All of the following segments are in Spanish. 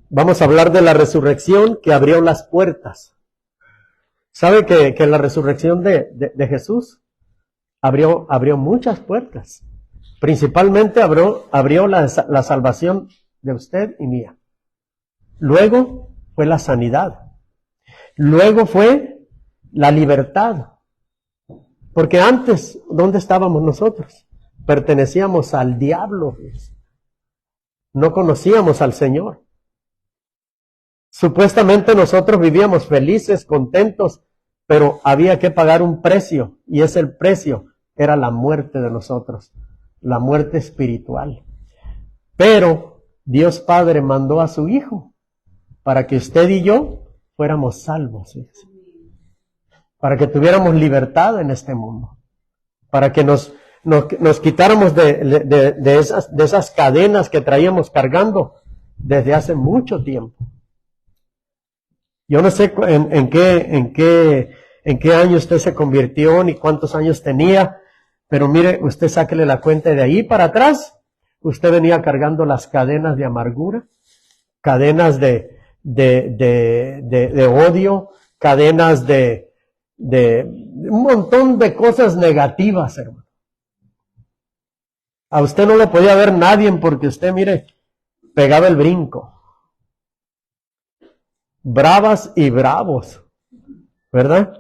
Vamos a hablar de la resurrección que abrió las puertas. ¿Sabe que la resurrección de Jesús abrió muchas puertas? Principalmente abrió la salvación de usted y mía. Luego fue la sanidad. Luego fue la libertad. Porque antes, ¿dónde estábamos nosotros? Pertenecíamos al diablo. No conocíamos al Señor. Supuestamente nosotros vivíamos felices, contentos, pero había que pagar un precio, y ese el precio era la muerte de nosotros, la muerte espiritual. Pero Dios Padre mandó a su Hijo para que usted y yo fuéramos salvos, para que tuviéramos libertad en este mundo, para que nos quitáramos de esas cadenas que traíamos cargando desde hace mucho tiempo. Yo no sé en qué año usted se convirtió ni cuántos años tenía, pero mire, usted sáquele la cuenta de ahí para atrás. Usted venía cargando las cadenas de amargura, cadenas de odio, cadenas de un montón de cosas negativas, hermano. A usted no lo podía ver nadie porque usted, mire, pegaba el brinco. Bravas y bravos, ¿verdad?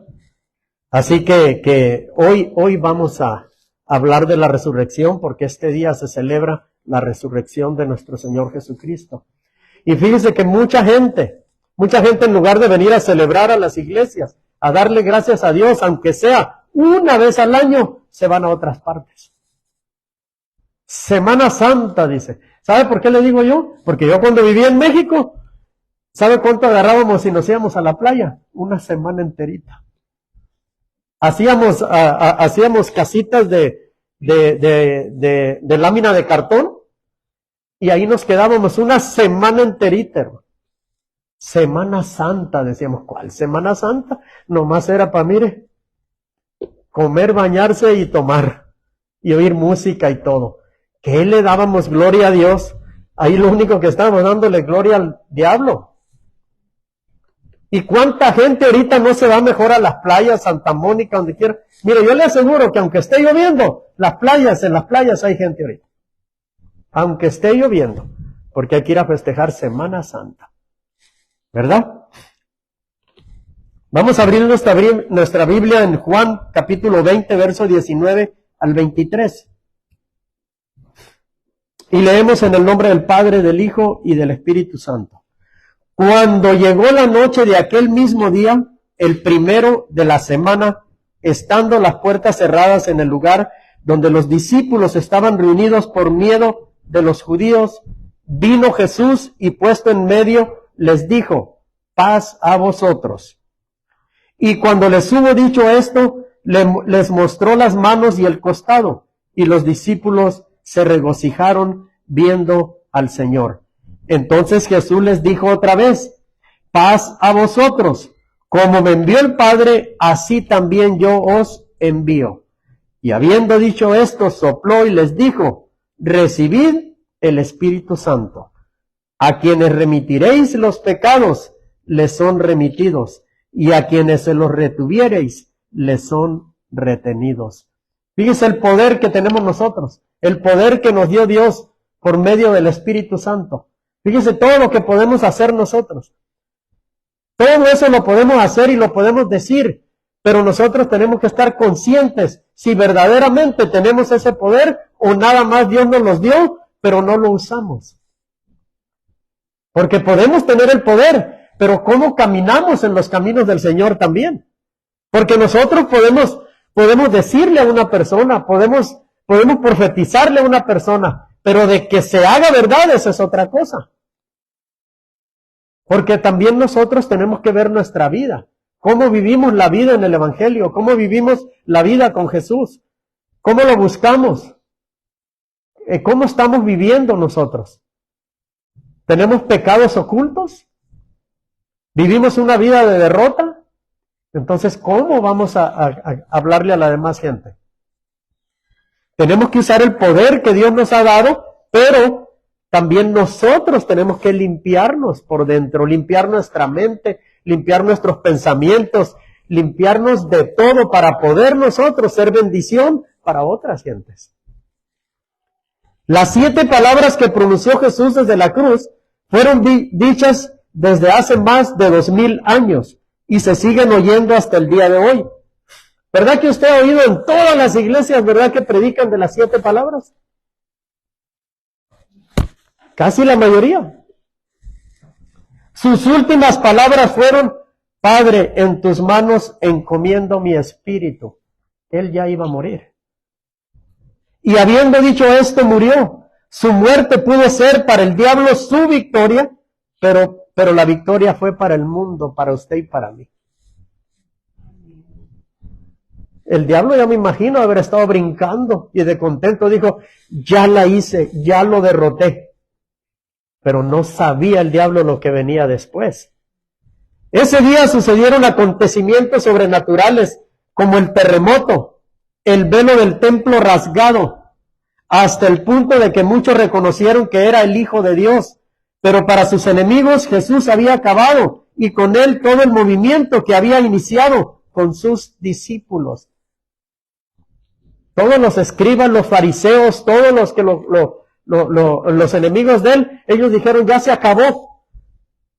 Así que hoy vamos a hablar de la resurrección, porque este día se celebra la resurrección de nuestro Señor Jesucristo. Y fíjese que mucha gente en lugar de venir a celebrar a las iglesias, a darle gracias a Dios, aunque sea una vez al año, se van a otras partes. Semana Santa, dice. ¿Sabe por qué le digo yo? Porque yo cuando vivía en México, ¿sabe cuánto agarrábamos si nos íbamos a la playa? Una semana enterita. Hacíamos casitas de lámina de cartón y ahí nos quedábamos una semana enterita, hermano. Semana Santa, decíamos. ¿Cuál Semana Santa? Nomás era para, mire, comer, bañarse y tomar y oír música y todo. ¿Qué le dábamos gloria a Dios? Ahí lo único que estábamos dándole gloria al diablo. ¿Y cuánta gente ahorita no se va mejor a las playas, Santa Mónica, donde quiera? Mire, yo le aseguro que aunque esté lloviendo, en las playas hay gente ahorita. Aunque esté lloviendo, porque hay que ir a festejar Semana Santa. ¿Verdad? Vamos a abrir nuestra Biblia en Juan, capítulo 20, verso 19 al 23. Y leemos en el nombre del Padre, del Hijo y del Espíritu Santo. Cuando llegó la noche de aquel mismo día, el primero de la semana, estando las puertas cerradas en el lugar donde los discípulos estaban reunidos por miedo de los judíos, vino Jesús y puesto en medio, les dijo: paz a vosotros. Y cuando les hubo dicho esto, les mostró las manos y el costado, y los discípulos se regocijaron viendo al Señor. Entonces Jesús les dijo otra vez: paz a vosotros. Como me envió el Padre, así también yo os envío. Y habiendo dicho esto, sopló y les dijo: recibid el Espíritu Santo. A quienes remitiréis los pecados, les son remitidos, y a quienes se los retuviereis, les son retenidos. Fíjese el poder que tenemos nosotros, el poder que nos dio Dios por medio del Espíritu Santo. Fíjese todo lo que podemos hacer nosotros. Todo eso lo podemos hacer y lo podemos decir, pero nosotros tenemos que estar conscientes si verdaderamente tenemos ese poder o nada más Dios nos los dio, pero no lo usamos. Porque podemos tener el poder, pero ¿cómo caminamos en los caminos del Señor también? Porque nosotros podemos decirle a una persona, podemos profetizarle a una persona, pero de que se haga verdad, esa es otra cosa. Porque también nosotros tenemos que ver nuestra vida, cómo vivimos la vida en el Evangelio, cómo vivimos la vida con Jesús, cómo lo buscamos, cómo estamos viviendo nosotros. ¿Tenemos pecados ocultos? ¿Vivimos una vida de derrota? Entonces, ¿cómo vamos a hablarle a la demás gente? Tenemos que usar el poder que Dios nos ha dado, pero también nosotros tenemos que limpiarnos por dentro, limpiar nuestra mente, limpiar nuestros pensamientos, limpiarnos de todo para poder nosotros ser bendición para otras gentes. Las 7 palabras que pronunció Jesús desde la cruz fueron dichas desde hace más de 2000 años y se siguen oyendo hasta el día de hoy. ¿Verdad que usted ha oído en todas las iglesias, verdad, que predican de las 7 palabras? Casi la mayoría. Sus últimas palabras fueron: Padre, en tus manos encomiendo mi espíritu. Él ya iba a morir. Y habiendo dicho esto, murió. Su muerte pudo ser para el diablo su victoria, pero la victoria fue para el mundo, para usted y para mí. El diablo, ya me imagino haber estado brincando y de contento dijo: ya la hice, ya lo derroté. Pero no sabía el diablo lo que venía después. Ese día sucedieron acontecimientos sobrenaturales como el terremoto, el velo del templo rasgado, hasta el punto de que muchos reconocieron que era el Hijo de Dios. Pero para sus enemigos Jesús había acabado, y con él todo el movimiento que había iniciado con sus discípulos. Todos los escribas, los fariseos, todos los que los enemigos de él, ellos dijeron: ya se acabó.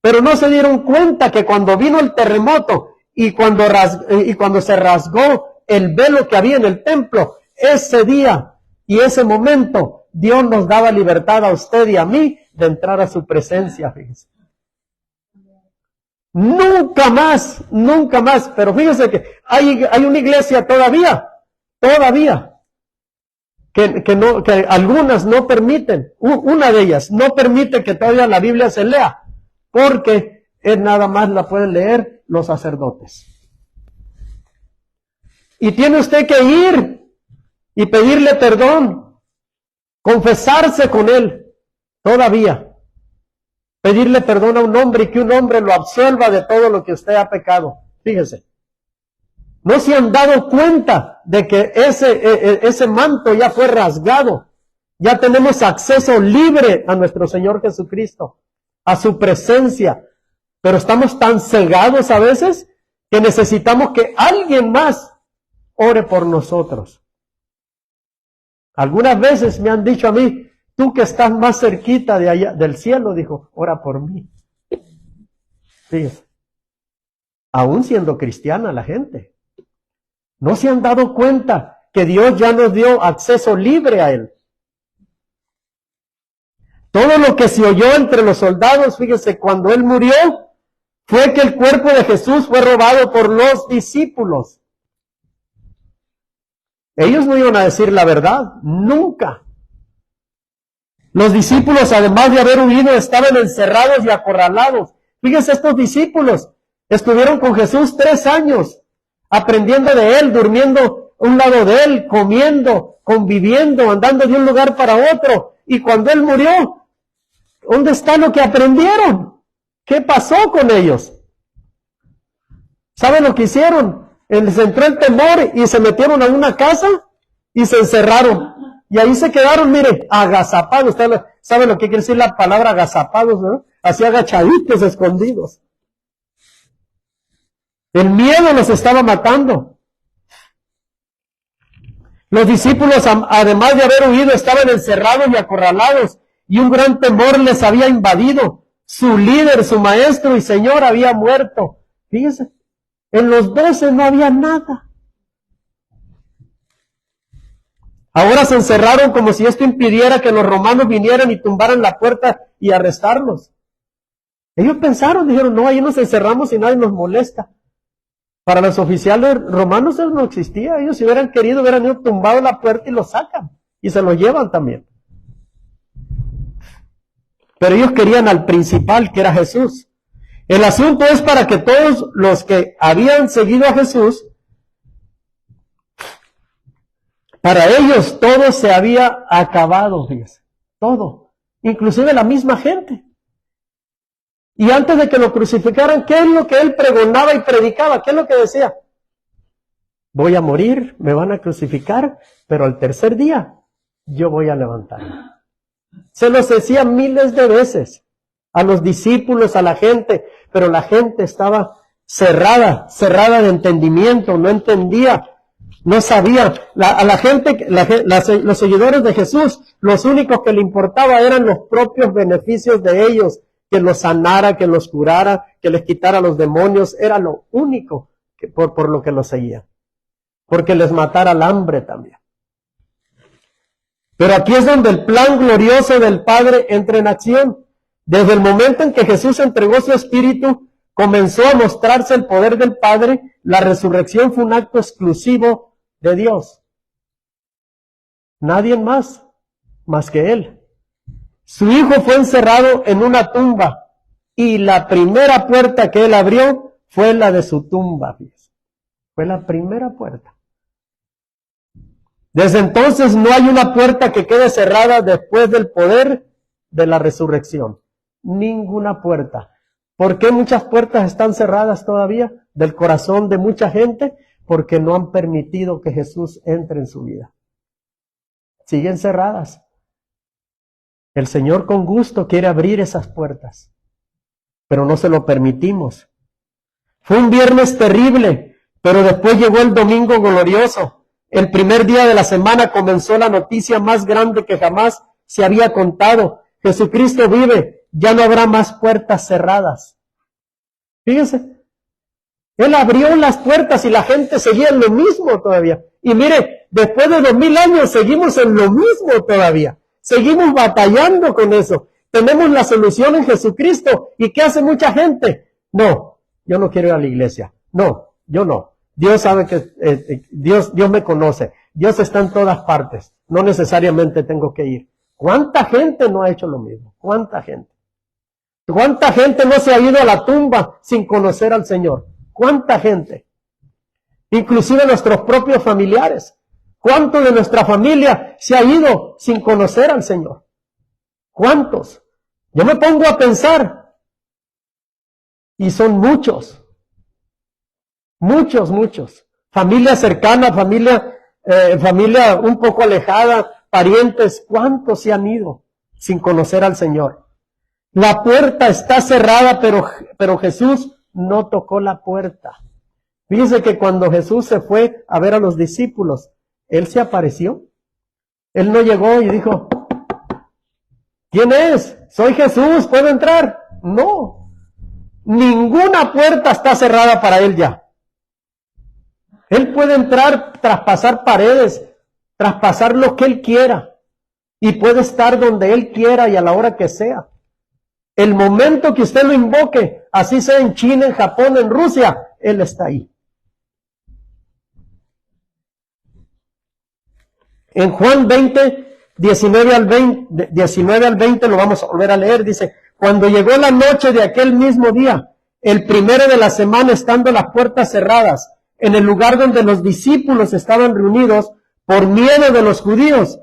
Pero no se dieron cuenta que cuando vino el terremoto y cuando se rasgó el velo que había en el templo, ese día y ese momento, Dios nos daba libertad a usted y a mí de entrar a su presencia, fíjese. Nunca más, pero fíjese que hay una iglesia todavía, que algunas no permiten, una de ellas no permite que todavía la Biblia se lea, porque nada más la pueden leer los sacerdotes. Y tiene usted que ir y pedirle perdón, confesarse con él, todavía. Pedirle perdón a un hombre y que un hombre lo absuelva de todo lo que usted ha pecado. Fíjese. No se han dado cuenta de que ese manto ya fue rasgado. Ya tenemos acceso libre a nuestro Señor Jesucristo, a su presencia. Pero estamos tan cegados a veces que necesitamos que alguien más ore por nosotros. Algunas veces me han dicho a mí: tú que estás más cerquita de allá, del cielo, dijo, ora por mí. Fíjese. Aún siendo cristiana la gente. No se han dado cuenta que Dios ya nos dio acceso libre a Él. Todo lo que se oyó entre los soldados, fíjese, cuando Él murió, fue que el cuerpo de Jesús fue robado por los discípulos. Ellos no iban a decir la verdad, nunca. Los discípulos, además de haber huido, estaban encerrados y acorralados. Fíjense, estos discípulos estuvieron con Jesús 3 años, aprendiendo de Él, durmiendo a un lado de Él, comiendo, conviviendo, andando de un lugar para otro. Y cuando Él murió, ¿dónde está lo que aprendieron? ¿Qué pasó con ellos? ¿Saben lo que hicieron? Les entró el temor y se metieron a una casa y se encerraron. Y ahí se quedaron, mire, agazapados. Usted sabe lo que quiere decir la palabra agazapados, ¿no? Así agachaditos, escondidos. El miedo los estaba matando. Los discípulos, además de haber huido, estaban encerrados y acorralados, y un gran temor les había invadido. Su líder, su maestro y señor había muerto. Fíjense, en los 12 no había nada. Ahora se encerraron como si esto impidiera que los romanos vinieran y tumbaran la puerta y arrestarlos. Ellos pensaron, dijeron, no, ahí nos encerramos y nadie nos molesta. Para los oficiales romanos eso no existía. Ellos, si hubieran querido, hubieran ido tumbado la puerta y lo sacan. Y se lo llevan también. Pero ellos querían al principal, que era Jesús. El asunto es para que todos los que habían seguido a Jesús, para ellos todo se había acabado, fíjense. Todo. Inclusive la misma gente. Y antes de que lo crucificaran, ¿qué es lo que él pregonaba y predicaba? ¿Qué es lo que decía? Voy a morir, me van a crucificar, pero al tercer día yo voy a levantarme. Se los decía miles de veces a los discípulos, a la gente, pero la gente estaba cerrada de entendimiento, no entendía, no sabía. A la gente, los seguidores de Jesús, los únicos que le importaba eran los propios beneficios de ellos, que los sanara, que los curara, que les quitara los demonios, era lo único que, por lo que los seguía, porque les matara el hambre también. Pero aquí es donde el plan glorioso del Padre entra en acción. Desde el momento en que Jesús entregó su espíritu, comenzó a mostrarse el poder del Padre. La resurrección fue un acto exclusivo de Dios. Nadie más que Él. Su Hijo fue encerrado en una tumba y la primera puerta que Él abrió fue la de su tumba. Fue la primera puerta. Desde entonces no hay una puerta que quede cerrada después del poder de la resurrección. Ninguna puerta. ¿Por qué muchas puertas están cerradas todavía del corazón de mucha gente? Porque no han permitido que Jesús entre en su vida. Siguen cerradas. El Señor con gusto quiere abrir esas puertas, pero no se lo permitimos. Fue un viernes terrible, pero después llegó el domingo glorioso. El primer día de la semana comenzó la noticia más grande que jamás se había contado. Jesucristo vive, ya no habrá más puertas cerradas. Fíjense, Él abrió las puertas y la gente seguía en lo mismo todavía. Y mire, después de 2000 años seguimos en lo mismo todavía. Seguimos batallando con eso. Tenemos la solución en Jesucristo. ¿Y qué hace mucha gente? No, yo no quiero ir a la iglesia. No, yo no. Dios sabe que Dios me conoce. Dios está en todas partes. No necesariamente tengo que ir. ¿Cuánta gente no ha hecho lo mismo? ¿Cuánta gente? ¿Cuánta gente no se ha ido a la tumba sin conocer al Señor? ¿Cuánta gente? Inclusive nuestros propios familiares. ¿Cuánto de nuestra familia se ha ido sin conocer al Señor? ¿Cuántos? Yo me pongo a pensar. Y son muchos. Muchos. Familia cercana, familia un poco alejada, parientes. ¿Cuántos se han ido sin conocer al Señor? La puerta está cerrada, pero Jesús no tocó la puerta. Fíjense que cuando Jesús se fue a ver a los discípulos, Él se apareció. Él no llegó y dijo, ¿quién es? Soy Jesús, ¿puedo entrar? No. Ninguna puerta está cerrada para Él ya. Él puede entrar, traspasar paredes, traspasar lo que Él quiera. Y puede estar donde Él quiera y a la hora que sea. El momento que usted lo invoque, así sea en China, en Japón, en Rusia, Él está ahí. En Juan 20, 19 al 20, lo vamos a volver a leer, dice, cuando llegó la noche de aquel mismo día, el primero de la semana, estando las puertas cerradas, en el lugar donde los discípulos estaban reunidos, por miedo de los judíos,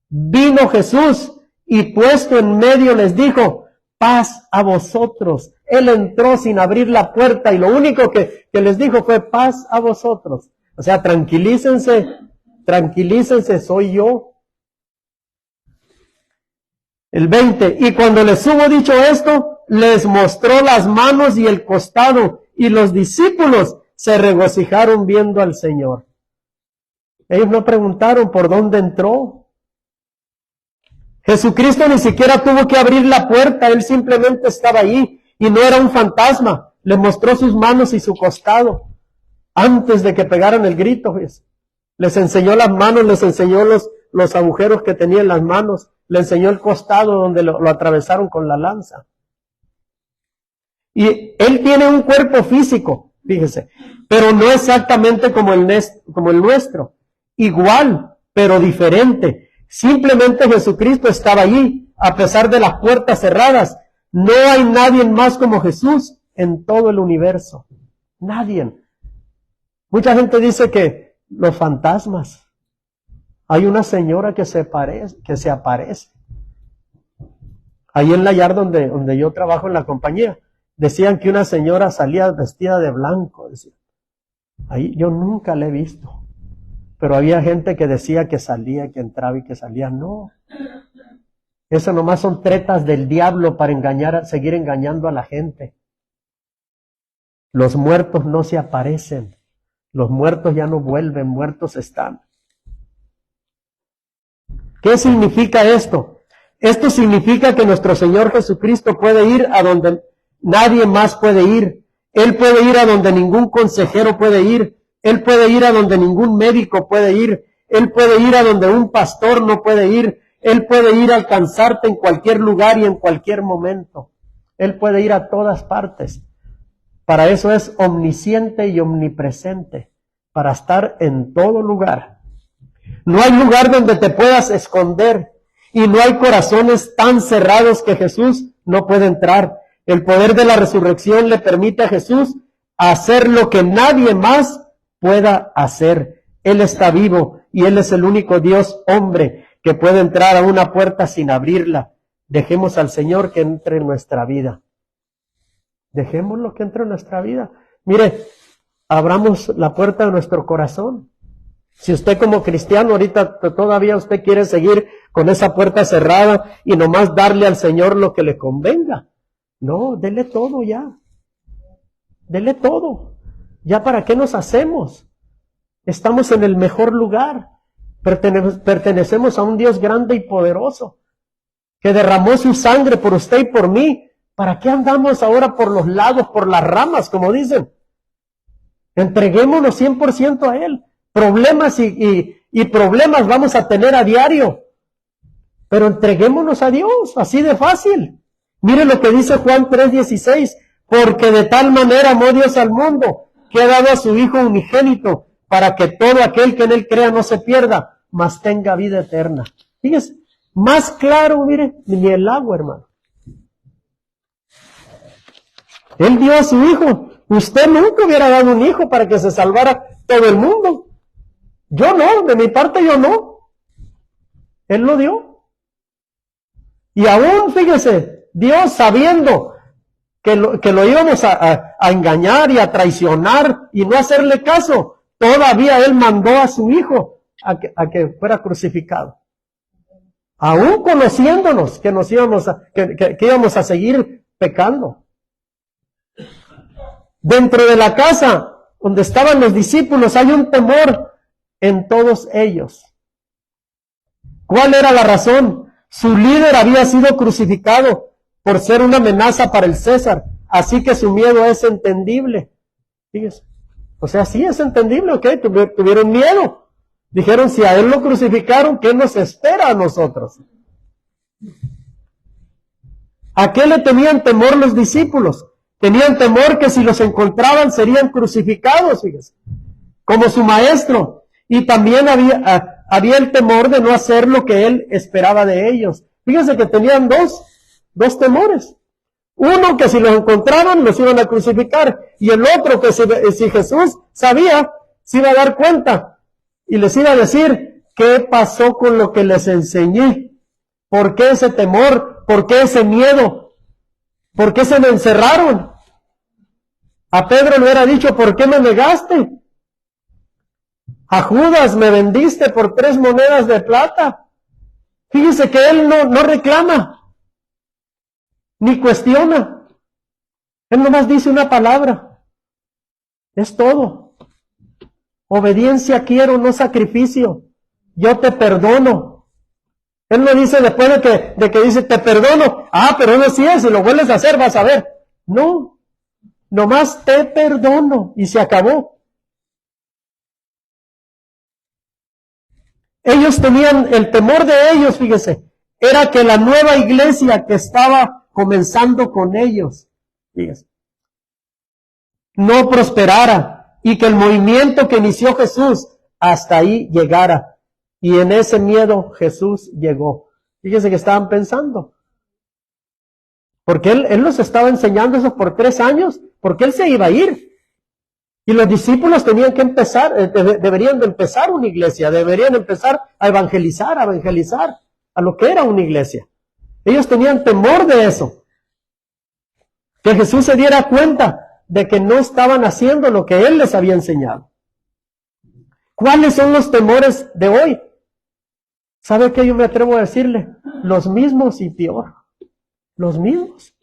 vino Jesús y puesto en medio les dijo, paz a vosotros. Él entró sin abrir la puerta y lo único que les dijo fue paz a vosotros. O sea, tranquilícense, soy yo. El 20, y cuando les hubo dicho esto, les mostró las manos y el costado, y los discípulos se regocijaron viendo al Señor. Ellos no preguntaron por dónde entró. Jesucristo ni siquiera tuvo que abrir la puerta, Él simplemente estaba ahí, y no era un fantasma. Les mostró sus manos y su costado, antes de que pegaran el grito, ¿ves? Les enseñó las manos, les enseñó los agujeros que tenía en las manos, le enseñó el costado donde lo atravesaron con la lanza. Y Él tiene un cuerpo físico, fíjese, pero no exactamente como el nuestro. Igual, pero diferente. Simplemente Jesucristo estaba allí, a pesar de las puertas cerradas. No hay nadie más como Jesús en todo el universo. Nadie. Mucha gente dice que los fantasmas. Hay una señora que se aparece. Ahí en la yarda donde yo trabajo en la compañía, decían que una señora salía vestida de blanco. Decían. Ahí yo nunca la he visto. Pero había gente que decía que salía, que entraba y que salía. No. Eso nomás son tretas del diablo para engañar, seguir engañando a la gente. Los muertos no se aparecen. Los muertos ya no vuelven, muertos están. ¿Qué significa esto? Esto significa que nuestro Señor Jesucristo puede ir a donde nadie más puede ir. Él puede ir a donde ningún consejero puede ir. Él puede ir a donde ningún médico puede ir. Él puede ir a donde un pastor no puede ir. Él puede ir a alcanzarte en cualquier lugar y en cualquier momento. Él puede ir a todas partes. Para eso es omnisciente y omnipresente, para estar en todo lugar. No hay lugar donde te puedas esconder y no hay corazones tan cerrados que Jesús no puede entrar. El poder de la resurrección le permite a Jesús hacer lo que nadie más pueda hacer. Él está vivo y Él es el único Dios hombre que puede entrar a una puerta sin abrirla. Dejemos al Señor que entre en nuestra vida. Dejémoslo que entre en nuestra vida. Mire, abramos la puerta de nuestro corazón. Si usted como cristiano ahorita todavía usted quiere seguir con esa puerta cerrada y nomás darle al Señor lo que le convenga. No, dele todo ya. Dele todo. ¿Ya para qué nos hacemos? Estamos en el mejor lugar. Pertenecemos a un Dios grande y poderoso que derramó su sangre por usted y por mí. ¿Para qué andamos ahora por los lados, por las ramas, como dicen? Entreguémonos 100% a Él. Problemas y problemas vamos a tener a diario. Pero entreguémonos a Dios, así de fácil. Mire lo que dice Juan 3:16. Porque de tal manera amó Dios al mundo, que ha dado a su Hijo unigénito, para que todo aquel que en Él crea no se pierda, mas tenga vida eterna. Fíjese, más claro, mire, ni el agua, hermano. Él dio a su Hijo. Usted nunca hubiera dado un hijo para que se salvara todo el mundo. Yo no, de mi parte yo no. Él lo dio. Y aún, fíjese, Dios sabiendo que lo íbamos a engañar y a traicionar y no hacerle caso, todavía Él mandó a su Hijo a que fuera crucificado. Aún conociéndonos que íbamos a seguir pecando. Dentro de la casa donde estaban los discípulos hay un temor en todos ellos. ¿Cuál era la razón? Su líder había sido crucificado por ser una amenaza para el César, así que su miedo es entendible. Fíjese. O sea, sí es entendible, ok, tuvieron miedo. Dijeron, si a él lo crucificaron, ¿qué nos espera a nosotros? ¿A qué le tenían temor los discípulos? Tenían temor que si los encontraban serían crucificados, fíjese, como su maestro. Y también había el temor de no hacer lo que él esperaba de ellos. Fíjense que tenían dos temores. Uno, que si los encontraban los iban a crucificar. Y el otro, que si Jesús sabía, se iba a dar cuenta. Y les iba a decir, ¿qué pasó con lo que les enseñé? ¿Por qué ese temor? ¿Por qué ese miedo? ¿Por qué se me encerraron? A Pedro le hubiera dicho, ¿por qué me negaste? A Judas me vendiste por 3 monedas de plata. Fíjese que él no reclama, ni cuestiona. Él nomás dice una palabra. Es todo. Obediencia quiero, no sacrificio. Yo te perdono. Él no dice después de que dice, te perdono. Ah, pero no sí es, si lo vuelves a hacer vas a ver. No, nomás te perdono y se acabó. Ellos tenían, el temor de ellos, fíjese, era que la nueva iglesia que estaba comenzando con ellos, fíjese, no prosperara y que el movimiento que inició Jesús hasta ahí llegara. Y en ese miedo Jesús llegó. Fíjese que estaban pensando. Porque él los estaba enseñando eso por 3 años, porque él se iba a ir. Y los discípulos tenían que empezar, deberían de empezar una iglesia, deberían empezar a evangelizar a lo que era una iglesia. Ellos tenían temor de eso. Que Jesús se diera cuenta de que no estaban haciendo lo que Él les había enseñado. ¿Cuáles son los temores de hoy? ¿Sabe qué yo me atrevo a decirle? Los mismos y peor. Los mismos.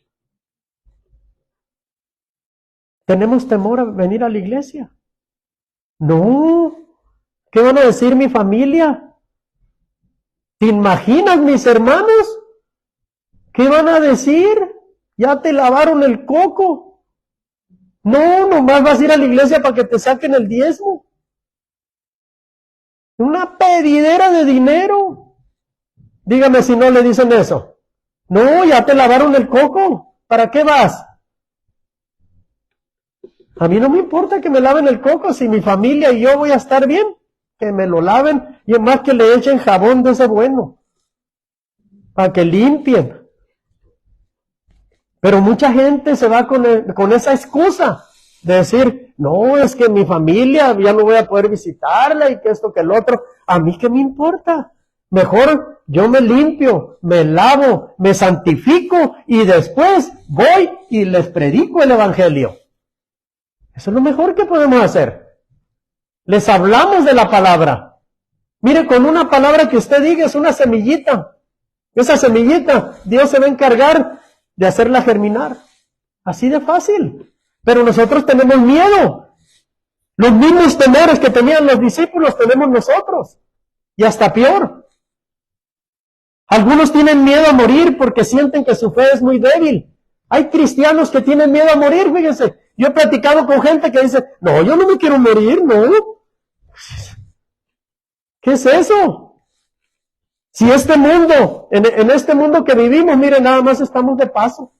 Tenemos temor a venir a la iglesia. No. ¿Qué van a decir mi familia? ¿Te imaginas, mis hermanos? ¿Qué van a decir? Ya te lavaron el coco. No, nomás vas a ir a la iglesia para que te saquen el diezmo. Una pedidera de dinero. Dígame si no le dicen eso. No, ya te lavaron el coco. ¿Para qué vas? A mí no me importa que me laven el coco si mi familia y yo voy a estar bien. Que me lo laven y es más que le echen jabón de ese bueno. Para que limpien. Pero mucha gente se va con esa excusa de decir, no, es que mi familia ya no voy a poder visitarla y que esto que el otro. A mí qué me importa. Mejor yo me limpio, me lavo, me santifico y después voy y les predico el evangelio. Eso es lo mejor que podemos hacer. Les hablamos de la palabra. Mire, con una palabra que usted diga es una semillita. Esa semillita, Dios se va a encargar de hacerla germinar. Así de fácil. Pero nosotros tenemos miedo. Los mismos temores que tenían los discípulos tenemos nosotros. Y hasta peor. Algunos tienen miedo a morir porque sienten que su fe es muy débil. Hay cristianos que tienen miedo a morir, fíjense. Yo he platicado con gente que dice, no, yo no me quiero morir, no. ¿Qué es eso? Si este mundo, en este mundo que vivimos, mire, nada más estamos de paso.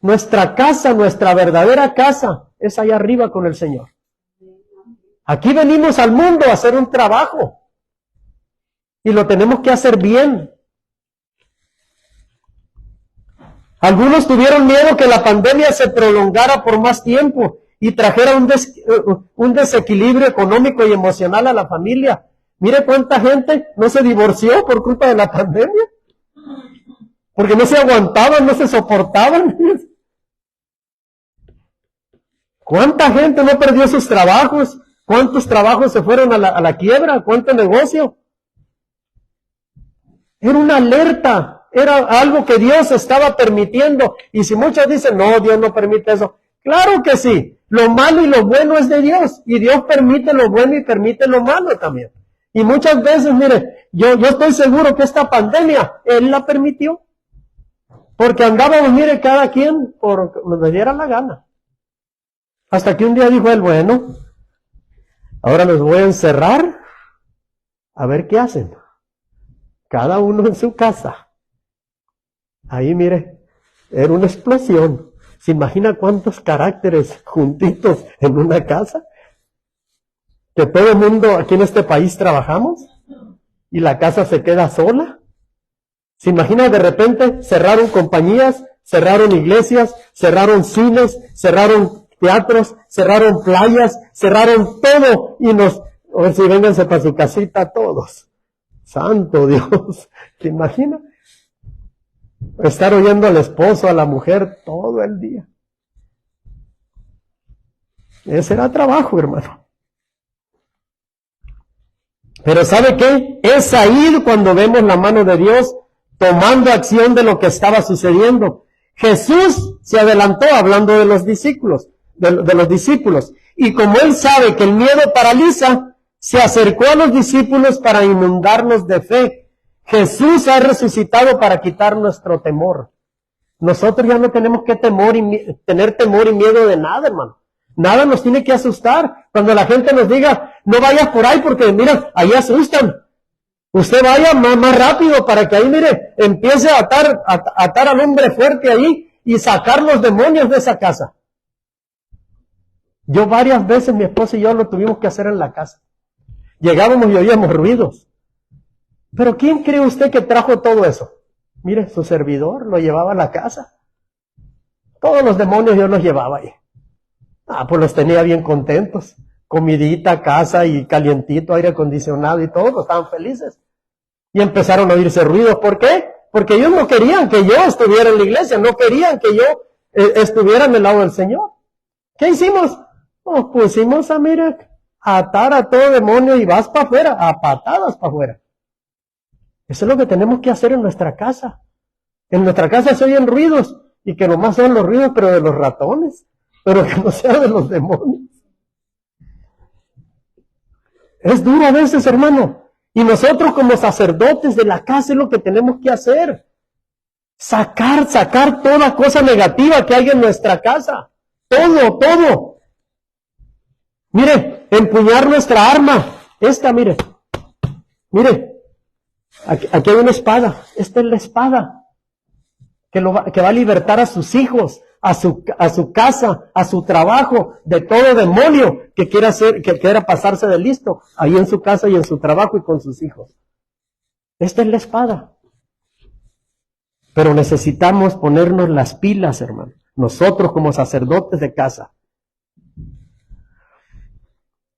Nuestra casa, nuestra verdadera casa, es allá arriba con el Señor. Aquí venimos al mundo a hacer un trabajo. Y lo tenemos que hacer bien. Algunos tuvieron miedo que la pandemia se prolongara por más tiempo y trajera un desequilibrio económico y emocional a la familia. Mire cuánta gente no se divorció por culpa de la pandemia. Porque no se aguantaban, no se soportaban. ¿Cuánta gente no perdió sus trabajos? ¿Cuántos trabajos se fueron a la quiebra? ¿Cuánto negocio? Era una alerta, era algo que Dios estaba permitiendo. Y si muchos dicen, no, Dios no permite eso. Claro que sí, lo malo y lo bueno es de Dios. Y Dios permite lo bueno y permite lo malo también. Y muchas veces, mire, yo estoy seguro que esta pandemia, Él la permitió. Porque andábamos, mire, cada quien por lo que le diera la gana. Hasta que un día dijo Él, bueno, ahora los voy a encerrar, a ver qué hacen. Cada uno en su casa. Ahí, mire, era una explosión. ¿Se imagina cuántos caracteres juntitos en una casa? Que todo el mundo aquí en este país trabajamos y la casa se queda sola. ¿Se imagina de repente cerraron compañías, cerraron iglesias, cerraron cines, cerraron teatros, cerraron playas, cerraron todo y a ver si vénganse para su casita todos? Santo Dios, ¿te imaginas? Estar oyendo al esposo, a la mujer todo el día. Ese era trabajo, hermano. Pero ¿sabe qué? Es ahí cuando vemos la mano de Dios tomando acción de lo que estaba sucediendo. Jesús se adelantó hablando de los discípulos, de los discípulos. Y como Él sabe que el miedo paraliza, se acercó a los discípulos para inundarnos de fe. Jesús ha resucitado para quitar nuestro temor. Nosotros ya no tenemos que tener temor y miedo de nada, hermano. Nada nos tiene que asustar. Cuando la gente nos diga, no vayas por ahí porque, mira, ahí asustan. Usted vaya más rápido para que ahí, mire, empiece a atar al hombre fuerte ahí y sacar los demonios de esa casa. Yo varias veces, mi esposa y yo lo tuvimos que hacer en la casa. Llegábamos y oíamos ruidos. Pero ¿quién cree usted que trajo todo eso? Mire, su servidor lo llevaba a la casa. Todos los demonios yo los llevaba ahí. Pues los tenía bien contentos. Comidita, casa y calientito, aire acondicionado y todo, estaban felices. Y empezaron a oírse ruidos. ¿Por qué? Porque ellos no querían que yo estuviera en la iglesia, no querían que yo estuviera en el lado del Señor. ¿Qué hicimos? Nos pusimos a a atar a todo demonio y vas para afuera, a patadas para afuera. Eso es lo que tenemos que hacer en nuestra casa. En nuestra casa se oyen ruidos, y que nomás sean los ruidos, pero de los ratones, pero que no sean de los demonios. Es duro a veces, hermano. Y nosotros como sacerdotes de la casa es lo que tenemos que hacer. Sacar toda cosa negativa que hay en nuestra casa. Todo. Mire, empuñar nuestra arma. Esta, mire. Aquí hay una espada. Esta es la espada que va a libertar a sus hijos, a su casa, a su trabajo, de todo demonio que quiera pasarse de listo, ahí en su casa y en su trabajo y con sus hijos. Esta es la espada. Pero necesitamos ponernos las pilas, hermano. Nosotros como sacerdotes de casa.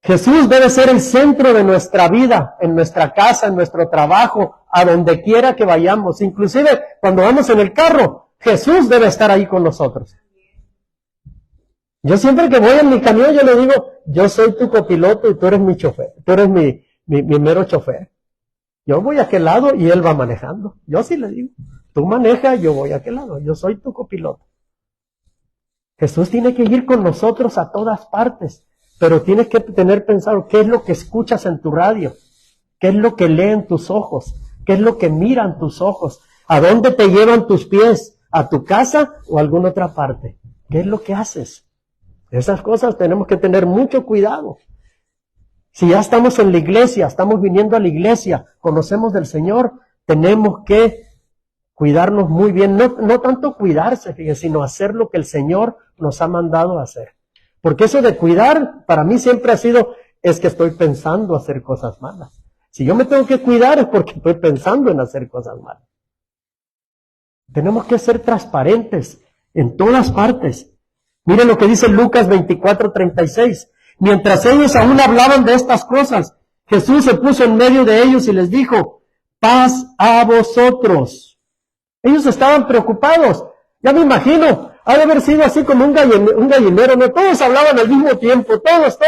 Jesús debe ser el centro de nuestra vida, en nuestra casa, en nuestro trabajo, a donde quiera que vayamos. Inclusive cuando vamos en el carro, Jesús debe estar ahí con nosotros. Yo siempre que voy en mi camión, yo le digo, yo soy tu copiloto y tú eres mi chofer, tú eres mi mero chofer. Yo voy a aquel lado y él va manejando. Yo sí le digo, tú manejas, yo voy a aquel lado, yo soy tu copiloto. Jesús tiene que ir con nosotros a todas partes, pero tienes que tener pensado qué es lo que escuchas en tu radio, qué es lo que leen tus ojos, qué es lo que miran tus ojos, a dónde te llevan tus pies, a tu casa o a alguna otra parte. ¿Qué es lo que haces? Esas cosas tenemos que tener mucho cuidado. Si ya estamos en la iglesia, estamos viniendo a la iglesia, conocemos del Señor, tenemos que cuidarnos muy bien. No tanto cuidarse, fíjense, sino hacer lo que el Señor nos ha mandado a hacer. Porque eso de cuidar, para mí siempre ha sido, es que estoy pensando hacer cosas malas. Si yo me tengo que cuidar es porque estoy pensando en hacer cosas malas. Tenemos que ser transparentes en todas partes. Miren lo que dice Lucas 24:36. Mientras ellos aún hablaban de estas cosas, Jesús se puso en medio de ellos y les dijo, paz a vosotros. Ellos estaban preocupados. Ya me imagino, ha de haber sido así como un gallinero, ¿no? Todos hablaban al mismo tiempo, todos.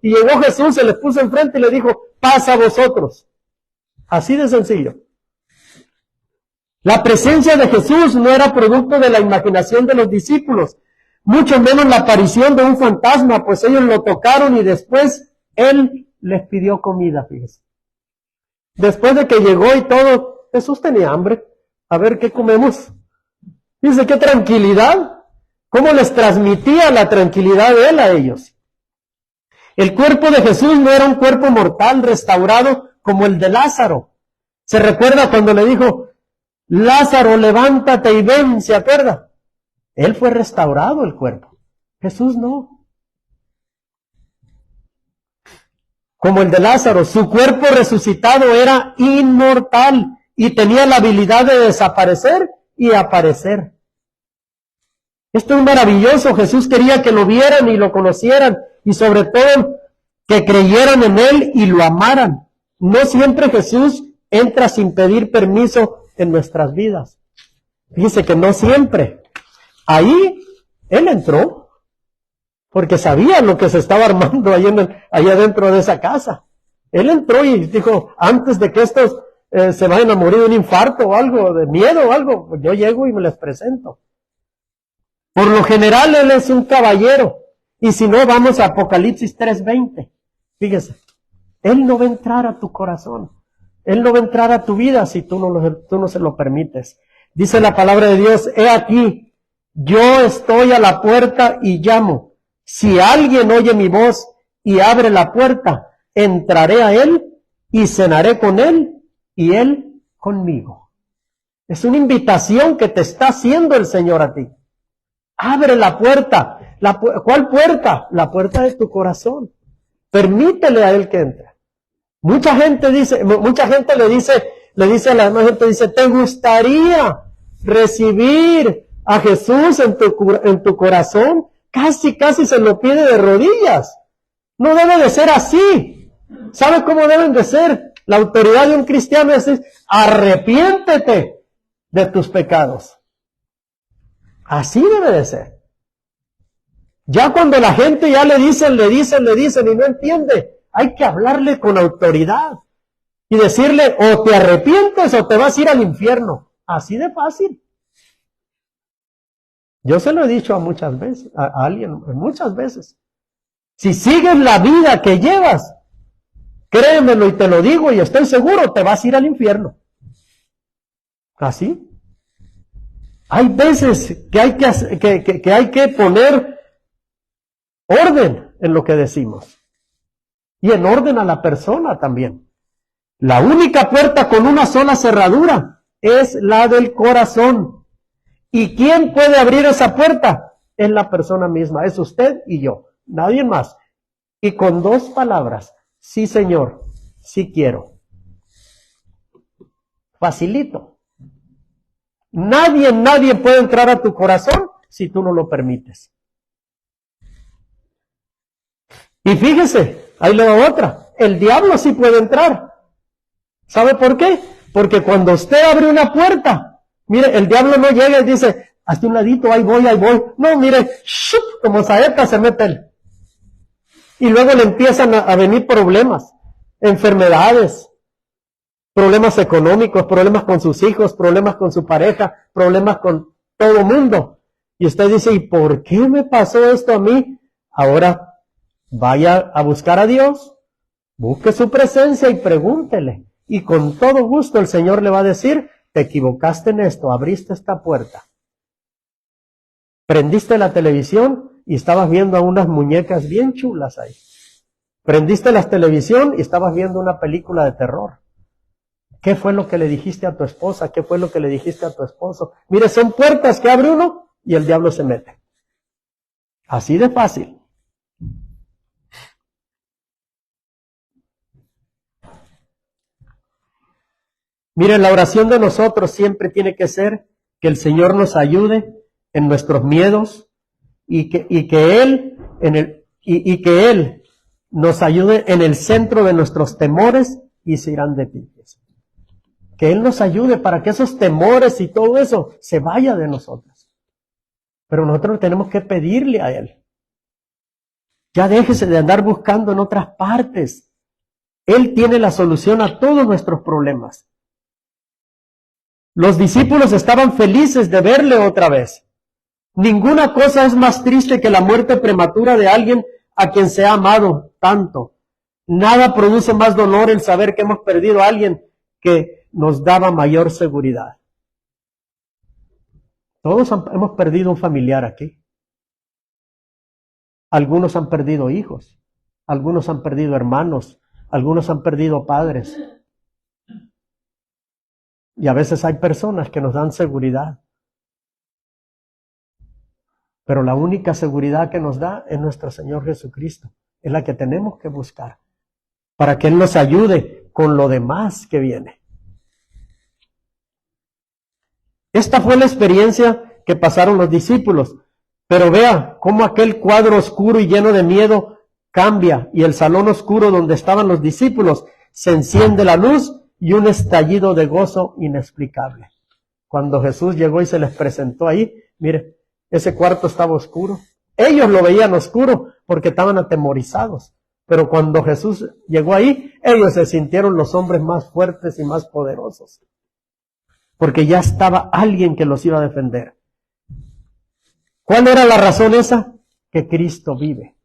Y llegó Jesús, se les puso enfrente y le dijo, paz a vosotros. Así de sencillo. La presencia de Jesús no era producto de la imaginación de los discípulos, mucho menos la aparición de un fantasma, pues ellos lo tocaron y después Él les pidió comida, fíjense. Después de que llegó y todo, Jesús tenía hambre. A ver, ¿qué comemos? Dice, qué tranquilidad. ¿Cómo les transmitía la tranquilidad de Él a ellos? El cuerpo de Jesús no era un cuerpo mortal restaurado como el de Lázaro. ¿Se recuerda cuando le dijo, Lázaro, levántate y ven? ¿Se acuerda? Él fue restaurado el cuerpo. Jesús no. Como el de Lázaro, su cuerpo resucitado era inmortal y tenía la habilidad de desaparecer y aparecer. Esto es maravilloso. Jesús quería que lo vieran y lo conocieran y sobre todo que creyeran en Él y lo amaran. No siempre Jesús entra sin pedir permiso en nuestras vidas. Fíjese que no siempre. Ahí Él entró porque sabía lo que se estaba armando allá dentro de esa casa. Él entró y dijo, antes de que estos se vayan a morir de un infarto o algo, de miedo o algo, pues yo llego y me les presento. Por lo general Él es un caballero. Y si no, vamos a Apocalipsis 3:20. Fíjese, Él no va a entrar a tu corazón. Él no va a entrar a tu vida si tú no se lo permites. Dice la palabra de Dios, he aquí, yo estoy a la puerta y llamo. Si alguien oye mi voz y abre la puerta, entraré a él y cenaré con él y él conmigo. Es una invitación que te está haciendo el Señor a ti. Abre la puerta. ¿Cuál puerta? La puerta de tu corazón. Permítele a Él que entre. Mucha gente le dice a la demás gente, dice, ¿te gustaría recibir a Jesús en tu corazón? Casi se lo pide de rodillas. No debe de ser así. ¿Sabe cómo deben de ser? La autoridad de un cristiano es decir, arrepiéntete de tus pecados. Así debe de ser. Ya cuando la gente ya le dicen y no entiende, hay que hablarle con autoridad y decirle, o te arrepientes o te vas a ir al infierno. Así de fácil. Yo se lo he dicho a muchas veces, a alguien, muchas veces. Si sigues la vida que llevas, créemelo y te lo digo y estoy seguro, te vas a ir al infierno. ¿Así? Hay veces que hay que poner orden en lo que decimos. Y en orden a la persona también. La única puerta con una sola cerradura es la del corazón. ¿Y quién puede abrir esa puerta? Es la persona misma, es usted y yo, nadie más. Y con 2 palabras, sí señor, sí quiero. Facilito. Nadie puede entrar a tu corazón si tú no lo permites. Y fíjese, ahí le va otra. El diablo sí puede entrar. ¿Sabe por qué? Porque cuando usted abre una puerta, mire, el diablo no llega y dice, hasta un ladito, ahí voy. No, mire, ¡shup! Como saeta se mete él. Y luego le empiezan a venir problemas, enfermedades, problemas económicos, problemas con sus hijos, problemas con su pareja, problemas con todo el mundo. Y usted dice, ¿y por qué me pasó esto a mí? Ahora vaya a buscar a Dios, busque su presencia y pregúntele. Y con todo gusto el Señor le va a decir, te equivocaste en esto, abriste esta puerta. Prendiste la televisión y estabas viendo a unas muñecas bien chulas ahí. Prendiste la televisión y estabas viendo una película de terror. ¿Qué fue lo que le dijiste a tu esposa? ¿Qué fue lo que le dijiste a tu esposo? Mire, son puertas que abre uno y el diablo se mete. Así de fácil. Mire, la oración de nosotros siempre tiene que ser que el Señor nos ayude en nuestros miedos y que Él nos ayude en el centro de nuestros temores y se irán de ti. Que Él nos ayude para que esos temores y todo eso se vaya de nosotros. Pero nosotros tenemos que pedirle a Él. Ya déjese de andar buscando en otras partes. Él tiene la solución a todos nuestros problemas. Los discípulos estaban felices de verle otra vez. Ninguna cosa es más triste que la muerte prematura de alguien a quien se ha amado tanto. Nada produce más dolor el saber que hemos perdido a alguien que nos daba mayor seguridad. Todos hemos perdido un familiar aquí. Algunos han perdido hijos, algunos han perdido hermanos, algunos han perdido padres. Y a veces hay personas que nos dan seguridad. Pero la única seguridad que nos da es nuestro Señor Jesucristo. Es la que tenemos que buscar para que Él nos ayude con lo demás que viene. Esta fue la experiencia que pasaron los discípulos. Pero vea cómo aquel cuadro oscuro y lleno de miedo cambia y el salón oscuro donde estaban los discípulos se enciende la luz y un estallido de gozo inexplicable. Cuando Jesús llegó y se les presentó ahí, mire, ese cuarto estaba oscuro. Ellos lo veían oscuro porque estaban atemorizados. Pero cuando Jesús llegó ahí, ellos se sintieron los hombres más fuertes y más poderosos. Porque ya estaba alguien que los iba a defender. ¿Cuál era la razón esa? Que Cristo vive.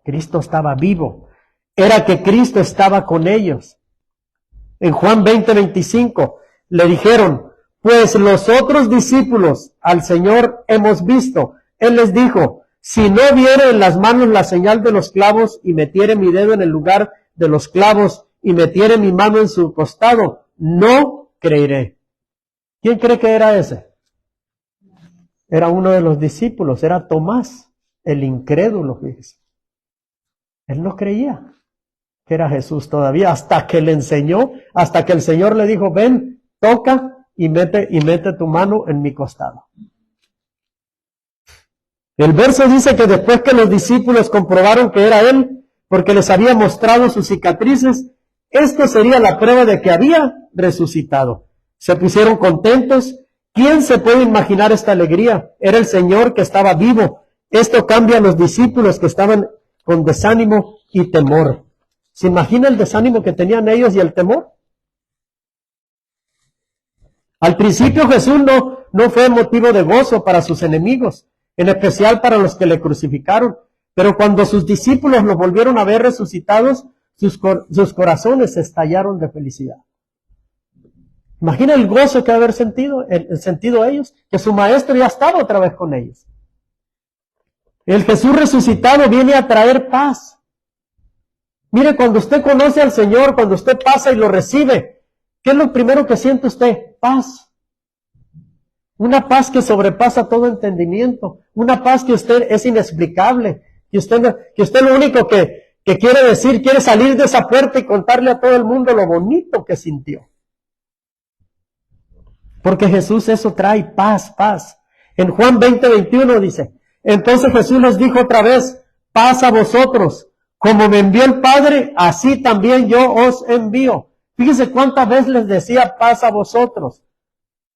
Cristo estaba vivo. Era que Cristo estaba con ellos. En Juan 20:25 le dijeron, pues los otros discípulos al Señor hemos visto. Él les dijo, si no viere en las manos la señal de los clavos y metiere mi dedo en el lugar de los clavos y metiere mi mano en su costado, no creeré. ¿Quién cree que era ese? Era uno de los discípulos, era Tomás, el incrédulo, fíjese. Él no creía que era Jesús todavía, hasta que le enseñó, hasta que el Señor le dijo, ven, toca y mete tu mano en mi costado. El verso dice que después que los discípulos comprobaron que era Él, porque les había mostrado sus cicatrices, esto sería la prueba de que había resucitado. Se pusieron contentos. ¿Quién se puede imaginar esta alegría? Era el Señor que estaba vivo. Esto cambia a los discípulos que estaban con desánimo y temor. ¿Se imagina el desánimo que tenían ellos y el temor? Al principio Jesús no fue motivo de gozo para sus enemigos, en especial para los que le crucificaron. Pero cuando sus discípulos lo volvieron a ver resucitados, sus corazones se estallaron de felicidad. Imagina el gozo que haber sentido ellos, que su maestro ya estaba otra vez con ellos. El Jesús resucitado viene a traer paz. Mire, cuando usted conoce al Señor, cuando usted pasa y lo recibe, ¿qué es lo primero que siente usted? Paz. Una paz que sobrepasa todo entendimiento. Una paz que usted es inexplicable. Que usted lo único que quiere decir, quiere salir de esa puerta y contarle a todo el mundo lo bonito que sintió. Porque Jesús eso trae paz, paz. En Juan 20:21 dice, entonces Jesús les dijo otra vez, paz a vosotros. Como me envió el Padre, así también yo os envío. Fíjense cuántas veces les decía paz a vosotros.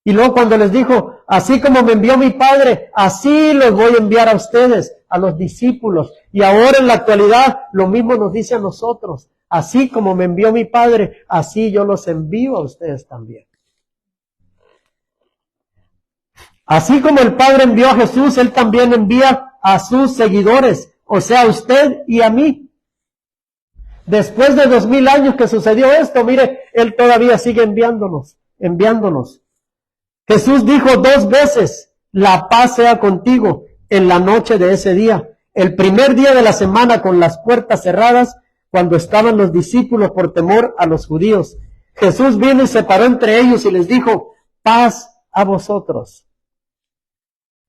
Y luego cuando les dijo, así como me envió mi Padre, así los voy a enviar a ustedes, a los discípulos. Y ahora en la actualidad lo mismo nos dice a nosotros. Así como me envió mi Padre, así yo los envío a ustedes también. Así como el Padre envió a Jesús, Él también envía a sus seguidores, o sea, a usted y a mí. Después de 2000 años que sucedió esto, mire, Él todavía sigue enviándonos. Jesús dijo 2 veces, la paz sea contigo, en la noche de ese día. El primer día de la semana con las puertas cerradas, cuando estaban los discípulos por temor a los judíos. Jesús vino y se paró entre ellos y les dijo, paz a vosotros.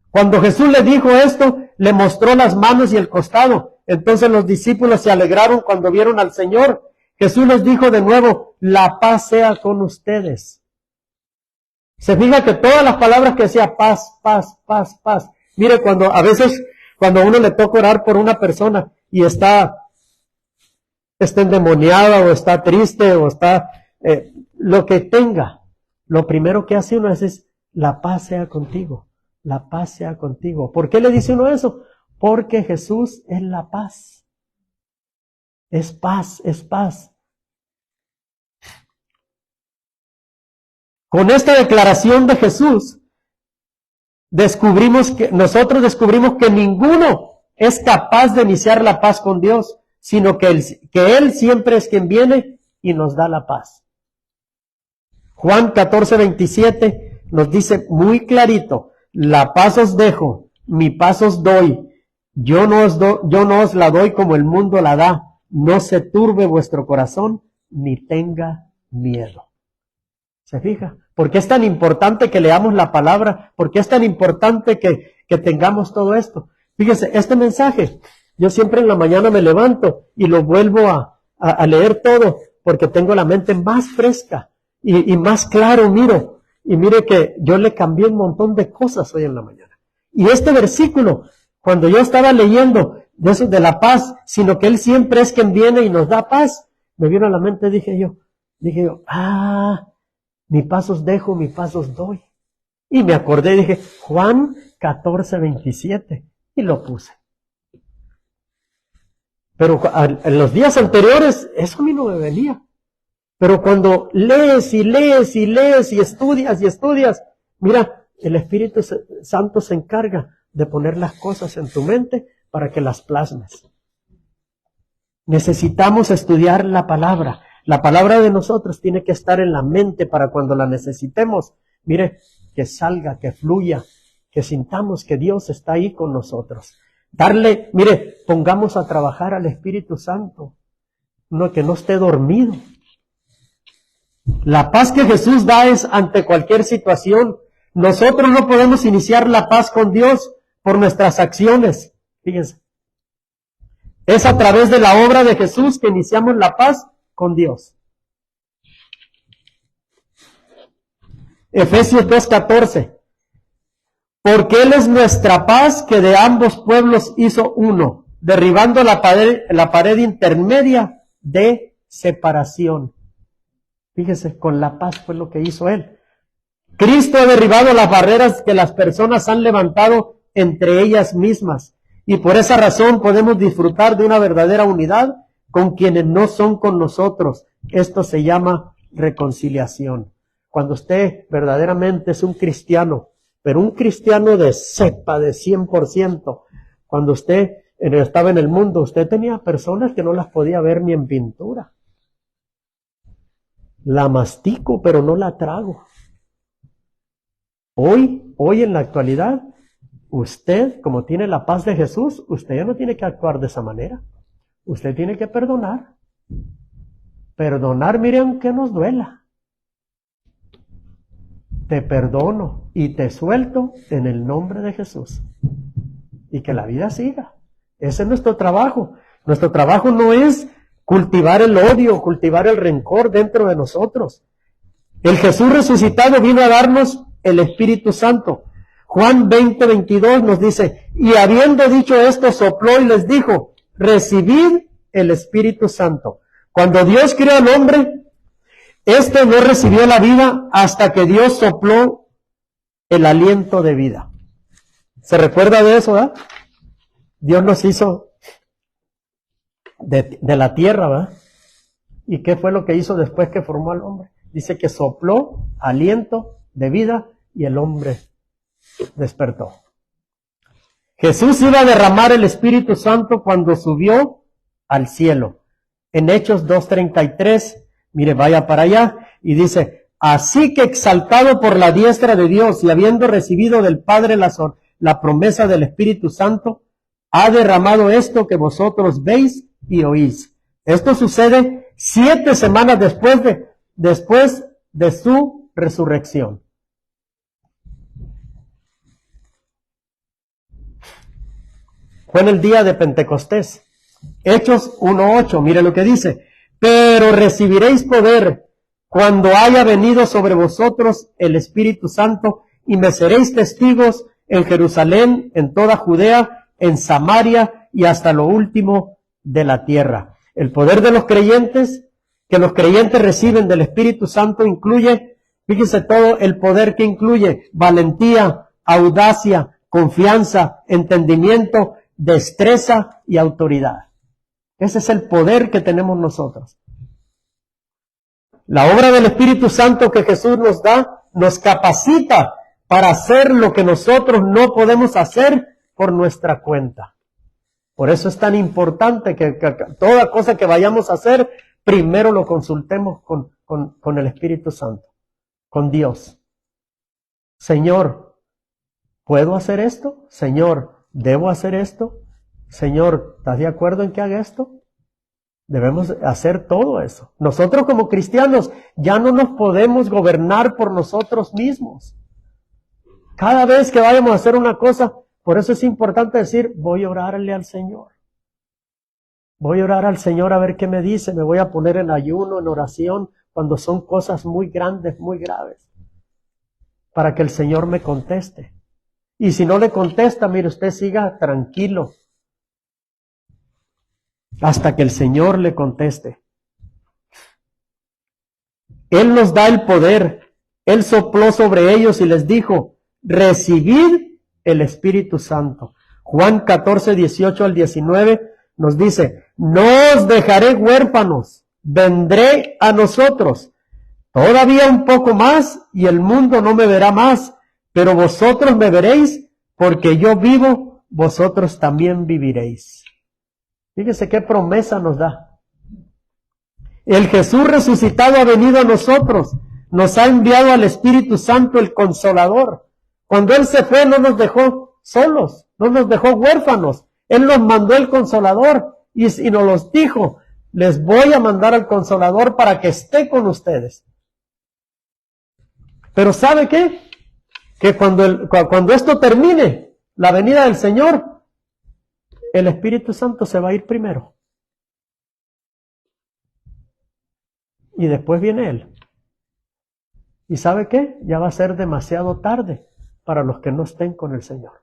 Cuando Jesús le dijo esto, le mostró las manos y el costado. Entonces los discípulos se alegraron cuando vieron al Señor. Jesús les dijo de nuevo, la paz sea con ustedes. Se fija que todas las palabras que decía paz, paz, paz, paz. Mire, cuando a uno le toca orar por una persona y está endemoniada o está triste o está lo que tenga, lo primero que hace uno es la paz sea contigo. La paz sea contigo. ¿Por qué le dice uno eso? Porque Jesús es la paz. Es paz, es paz. Con esta declaración de Jesús, nosotros descubrimos que ninguno es capaz de iniciar la paz con Dios, sino que Él siempre es quien viene y nos da la paz. Juan 14:27 nos dice muy clarito, la paz os dejo, mi paz os doy. Yo no os la doy como el mundo la da. No se turbe vuestro corazón, ni tenga miedo. ¿Se fija? ¿Por qué es tan importante que leamos la palabra? ¿Por qué es tan importante que tengamos todo esto? Fíjese, este mensaje, yo siempre en la mañana me levanto y lo vuelvo a leer todo, porque tengo la mente más fresca y más claro miro. Y mire que yo le cambié un montón de cosas hoy en la mañana. Y este versículo, cuando yo estaba leyendo de eso de la paz, sino que Él siempre es quien viene y nos da paz, me vino a la mente, dije yo, mi paz os dejo, mi paz os doy. Y me acordé y dije, Juan 14:27, y lo puse. Pero en los días anteriores, eso a mí no me venía. Pero cuando lees y lees y lees y estudias, mira, el Espíritu Santo se encarga de poner las cosas en tu mente para que las plasmes. Necesitamos estudiar la palabra. La palabra de nosotros tiene que estar en la mente para cuando la necesitemos. Mire, que salga, que fluya, que sintamos que Dios está ahí con nosotros. Pongamos a trabajar al Espíritu Santo. Que no esté dormido. La paz que Jesús da es ante cualquier situación. Nosotros no podemos iniciar la paz con Dios por nuestras acciones. Fíjense. Es a través de la obra de Jesús que iniciamos la paz con Dios. Efesios 2:14. Porque Él es nuestra paz que de ambos pueblos hizo uno, derribando la pared intermedia de separación. Fíjese, con la paz fue lo que hizo Él. Cristo ha derribado las barreras que las personas han levantado entre ellas mismas. Y por esa razón podemos disfrutar de una verdadera unidad con quienes no son con nosotros. Esto se llama reconciliación. Cuando usted verdaderamente es un cristiano, pero un cristiano de cepa, de 100%, cuando usted estaba en el mundo, usted tenía personas que no las podía ver ni en pintura. La mastico, pero no la trago. Hoy en la actualidad, usted, como tiene la paz de Jesús, usted ya no tiene que actuar de esa manera. Usted tiene que perdonar. Perdonar, mire, aunque nos duela. Te perdono y te suelto en el nombre de Jesús. Y que la vida siga. Ese es nuestro trabajo. Nuestro trabajo no es cultivar el odio, cultivar el rencor dentro de nosotros. El Jesús resucitado vino a darnos el Espíritu Santo. Juan 20:22 nos dice, y habiendo dicho esto, sopló y les dijo, recibid el Espíritu Santo. Cuando Dios creó al hombre, este no recibió la vida hasta que Dios sopló el aliento de vida. ¿Se recuerda de eso, verdad? Dios nos hizo de la tierra, ¿verdad? ¿Y qué fue lo que hizo después que formó al hombre? Dice que sopló aliento de vida y el hombre despertó. Jesús iba a derramar el Espíritu Santo cuando subió al cielo. En Hechos 2:33, mire, vaya para allá, y dice, así que exaltado por la diestra de Dios y habiendo recibido del Padre la promesa del Espíritu Santo, ha derramado esto que vosotros veis y oís. Esto sucede 7 semanas después de su resurrección. Fue en el día de Pentecostés. Hechos 1:8, mire lo que dice. Pero recibiréis poder cuando haya venido sobre vosotros el Espíritu Santo y me seréis testigos en Jerusalén, en toda Judea, en Samaria y hasta lo último de la tierra. El poder de los creyentes, que los creyentes reciben del Espíritu Santo, incluye, fíjese todo el poder que incluye: valentía, audacia, confianza, entendimiento, destreza y autoridad. Ese es el poder que tenemos nosotros. La obra del Espíritu Santo que Jesús nos da, nos capacita para hacer lo que nosotros no podemos hacer por nuestra cuenta. Por eso es tan importante que toda cosa que vayamos a hacer, primero lo consultemos con el Espíritu Santo, con Dios. Señor, ¿puedo hacer esto? Señor, ¿debo hacer esto? Señor, ¿estás de acuerdo en que haga esto? Debemos hacer todo eso. Nosotros como cristianos ya no nos podemos gobernar por nosotros mismos. Cada vez que vayamos a hacer una cosa, por eso es importante decir, voy a orarle al Señor. Voy a orar al Señor a ver qué me dice. Me voy a poner en ayuno, en oración, cuando son cosas muy grandes, muy graves, para que el Señor me conteste. Y si no le contesta, mire, usted siga tranquilo hasta que el Señor le conteste. Él nos da el poder. Él sopló sobre ellos y les dijo, recibid el Espíritu Santo. Juan 14:18-19 nos dice, no os dejaré huérfanos, vendré a nosotros. Todavía un poco más y el mundo no me verá más, pero vosotros me veréis, porque yo vivo, vosotros también viviréis. Fíjese qué promesa nos da. El Jesús resucitado ha venido a nosotros, nos ha enviado al Espíritu Santo, el Consolador. Cuando Él se fue no nos dejó solos, no nos dejó huérfanos. Él nos mandó el Consolador y nos los dijo, les voy a mandar al Consolador para que esté con ustedes. Pero ¿sabe qué? Que cuando esto termine, la venida del Señor, el Espíritu Santo se va a ir primero. Y después viene Él. ¿Y sabe qué? Ya va a ser demasiado tarde para los que no estén con el Señor.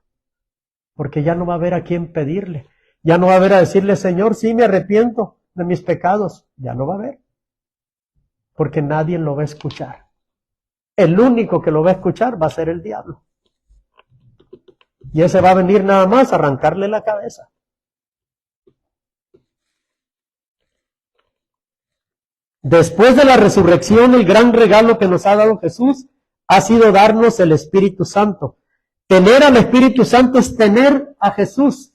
Porque ya no va a haber a quién pedirle. Ya no va a haber a decirle, Señor, sí me arrepiento de mis pecados. Ya no va a haber. Porque nadie lo va a escuchar. El único que lo va a escuchar va a ser el diablo. Y ese va a venir nada más a arrancarle la cabeza. Después de la resurrección, el gran regalo que nos ha dado Jesús ha sido darnos el Espíritu Santo. Tener al Espíritu Santo es tener a Jesús.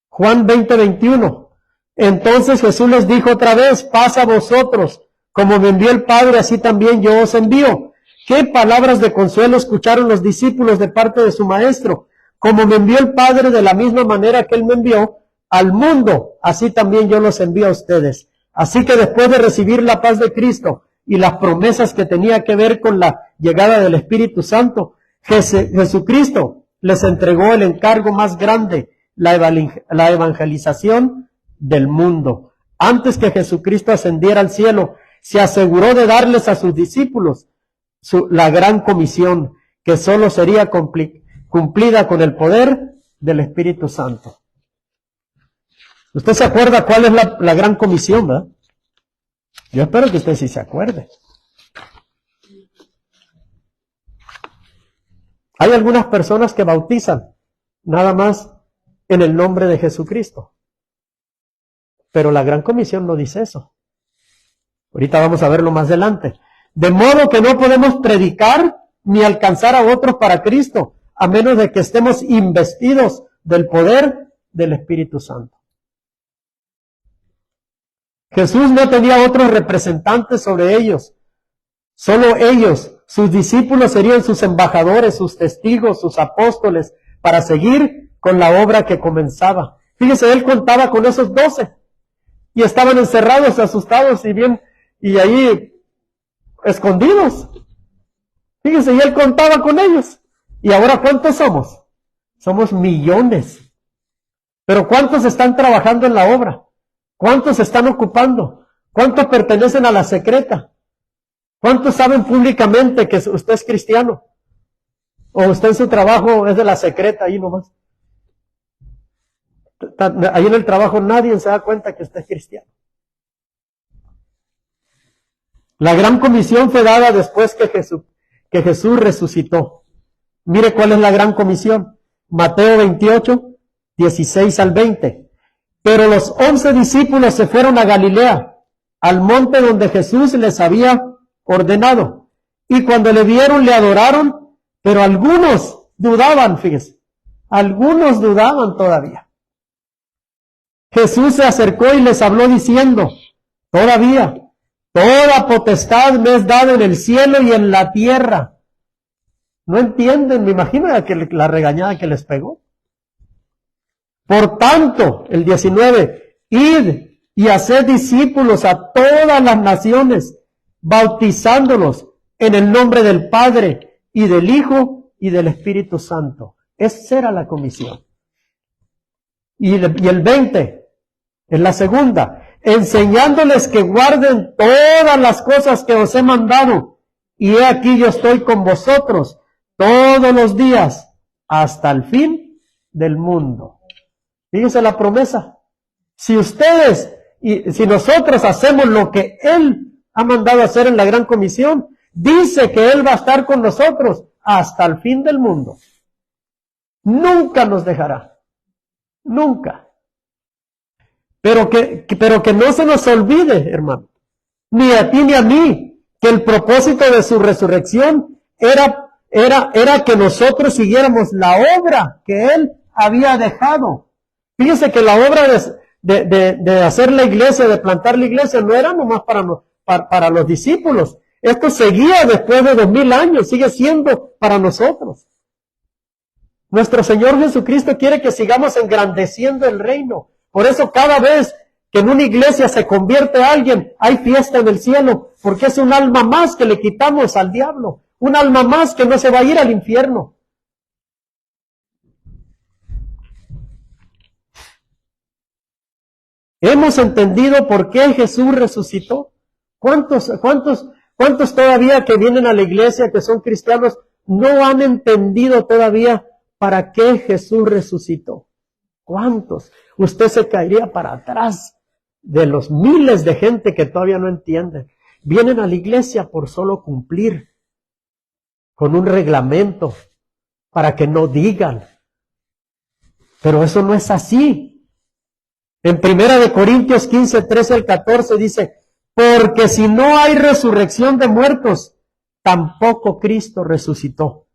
Juan 20:21. Entonces Jesús les dijo otra vez: paz a vosotros, como me envió el Padre, así también yo os envío. ¿Qué palabras de consuelo escucharon los discípulos de parte de su Maestro? Como me envió el Padre, de la misma manera que Él me envió al mundo, así también yo los envío a ustedes. Así que después de recibir la paz de Cristo y las promesas que tenía que ver con la llegada del Espíritu Santo, Jesucristo les entregó el encargo más grande, la evangelización del mundo. Antes que Jesucristo ascendiera al cielo, se aseguró de darles a sus discípulos la gran comisión, que solo sería cumplida con el poder del Espíritu Santo. ¿Usted se acuerda cuál es la gran comisión, verdad? Yo espero que usted sí se acuerde. Hay algunas personas que bautizan nada más en el nombre de Jesucristo, pero la gran comisión no dice eso. Ahorita vamos a verlo más adelante. De modo que no podemos predicar ni alcanzar a otros para Cristo, a menos de que estemos investidos del poder del Espíritu Santo. Jesús no tenía otros representantes sobre ellos. Solo ellos, sus discípulos, serían sus embajadores, sus testigos, sus apóstoles, para seguir con la obra que comenzaba. Fíjese, él contaba con esos 12 y estaban encerrados, asustados y ahí escondidos. Fíjese, y él contaba con ellos. ¿Y ahora cuántos somos? Somos millones. Pero ¿cuántos están trabajando en la obra? ¿Cuántos se están ocupando? ¿Cuántos pertenecen a la secreta? ¿Cuántos saben públicamente que usted es cristiano? ¿O usted en su trabajo es de la secreta ahí nomás? Ahí en el trabajo nadie se da cuenta que usted es cristiano. La gran comisión fue dada después que Jesús resucitó. Mire cuál es la gran comisión. Mateo 28, 16 al 20. Pero los 11 discípulos se fueron a Galilea, al monte donde Jesús les había ordenado. Y cuando le vieron, le adoraron, pero algunos dudaban, fíjese. Algunos dudaban todavía. Jesús se acercó y les habló diciendo: todavía, toda potestad me es dada en el cielo y en la tierra. No entienden, me imagino la regañada que les pegó. Por tanto, el 19, id y haced discípulos a todas las naciones, bautizándolos en el nombre del Padre y del Hijo y del Espíritu Santo. Esa era la comisión. Y el 20, es la segunda, enseñándoles que guarden todas las cosas que os he mandado. Y he aquí yo estoy con vosotros todos los días hasta el fin del mundo. Fíjense la promesa. Si ustedes y si nosotros hacemos lo que Él ha mandado hacer en la gran comisión, dice que Él va a estar con nosotros hasta el fin del mundo. Nunca nos dejará. Nunca. Pero que no se nos olvide, hermano, ni a ti ni a mí, que el propósito de su resurrección era que nosotros siguiéramos la obra que Él había dejado. Fíjense que la obra de hacer la iglesia, de plantar la iglesia, no era nomás para los discípulos. Esto seguía después de 2000 años, sigue siendo para nosotros. Nuestro Señor Jesucristo quiere que sigamos engrandeciendo el reino. Por eso cada vez que en una iglesia se convierte a alguien, hay fiesta en el cielo, porque es un alma más que le quitamos al diablo, un alma más que no se va a ir al infierno. ¿Hemos entendido por qué Jesús resucitó? ¿Cuántos todavía que vienen a la iglesia, que son cristianos, no han entendido todavía para qué Jesús resucitó? ¿Cuántos? Usted se caería para atrás de los miles de gente que todavía no entienden. Vienen a la iglesia por solo cumplir con un reglamento para que no digan. Pero eso no es así. En 1 Corintios 15, 13 al 14 dice, porque si no hay resurrección de muertos, tampoco Cristo resucitó.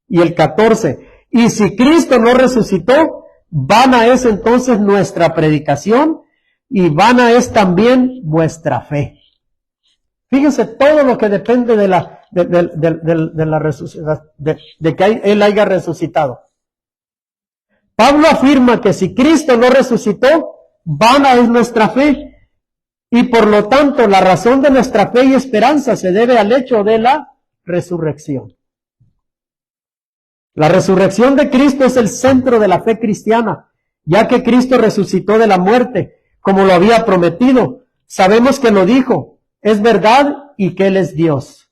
Y el 14, y si Cristo no resucitó, vana es entonces nuestra predicación y vana es también vuestra fe. Fíjense todo lo que depende de la resucitación, de que Él haya resucitado. Pablo afirma que si Cristo no resucitó, vana es nuestra fe. Y por lo tanto, la razón de nuestra fe y esperanza se debe al hecho de la resurrección. La resurrección de Cristo es el centro de la fe cristiana, ya que Cristo resucitó de la muerte, como lo había prometido. Sabemos que lo dijo, es verdad y que Él es Dios.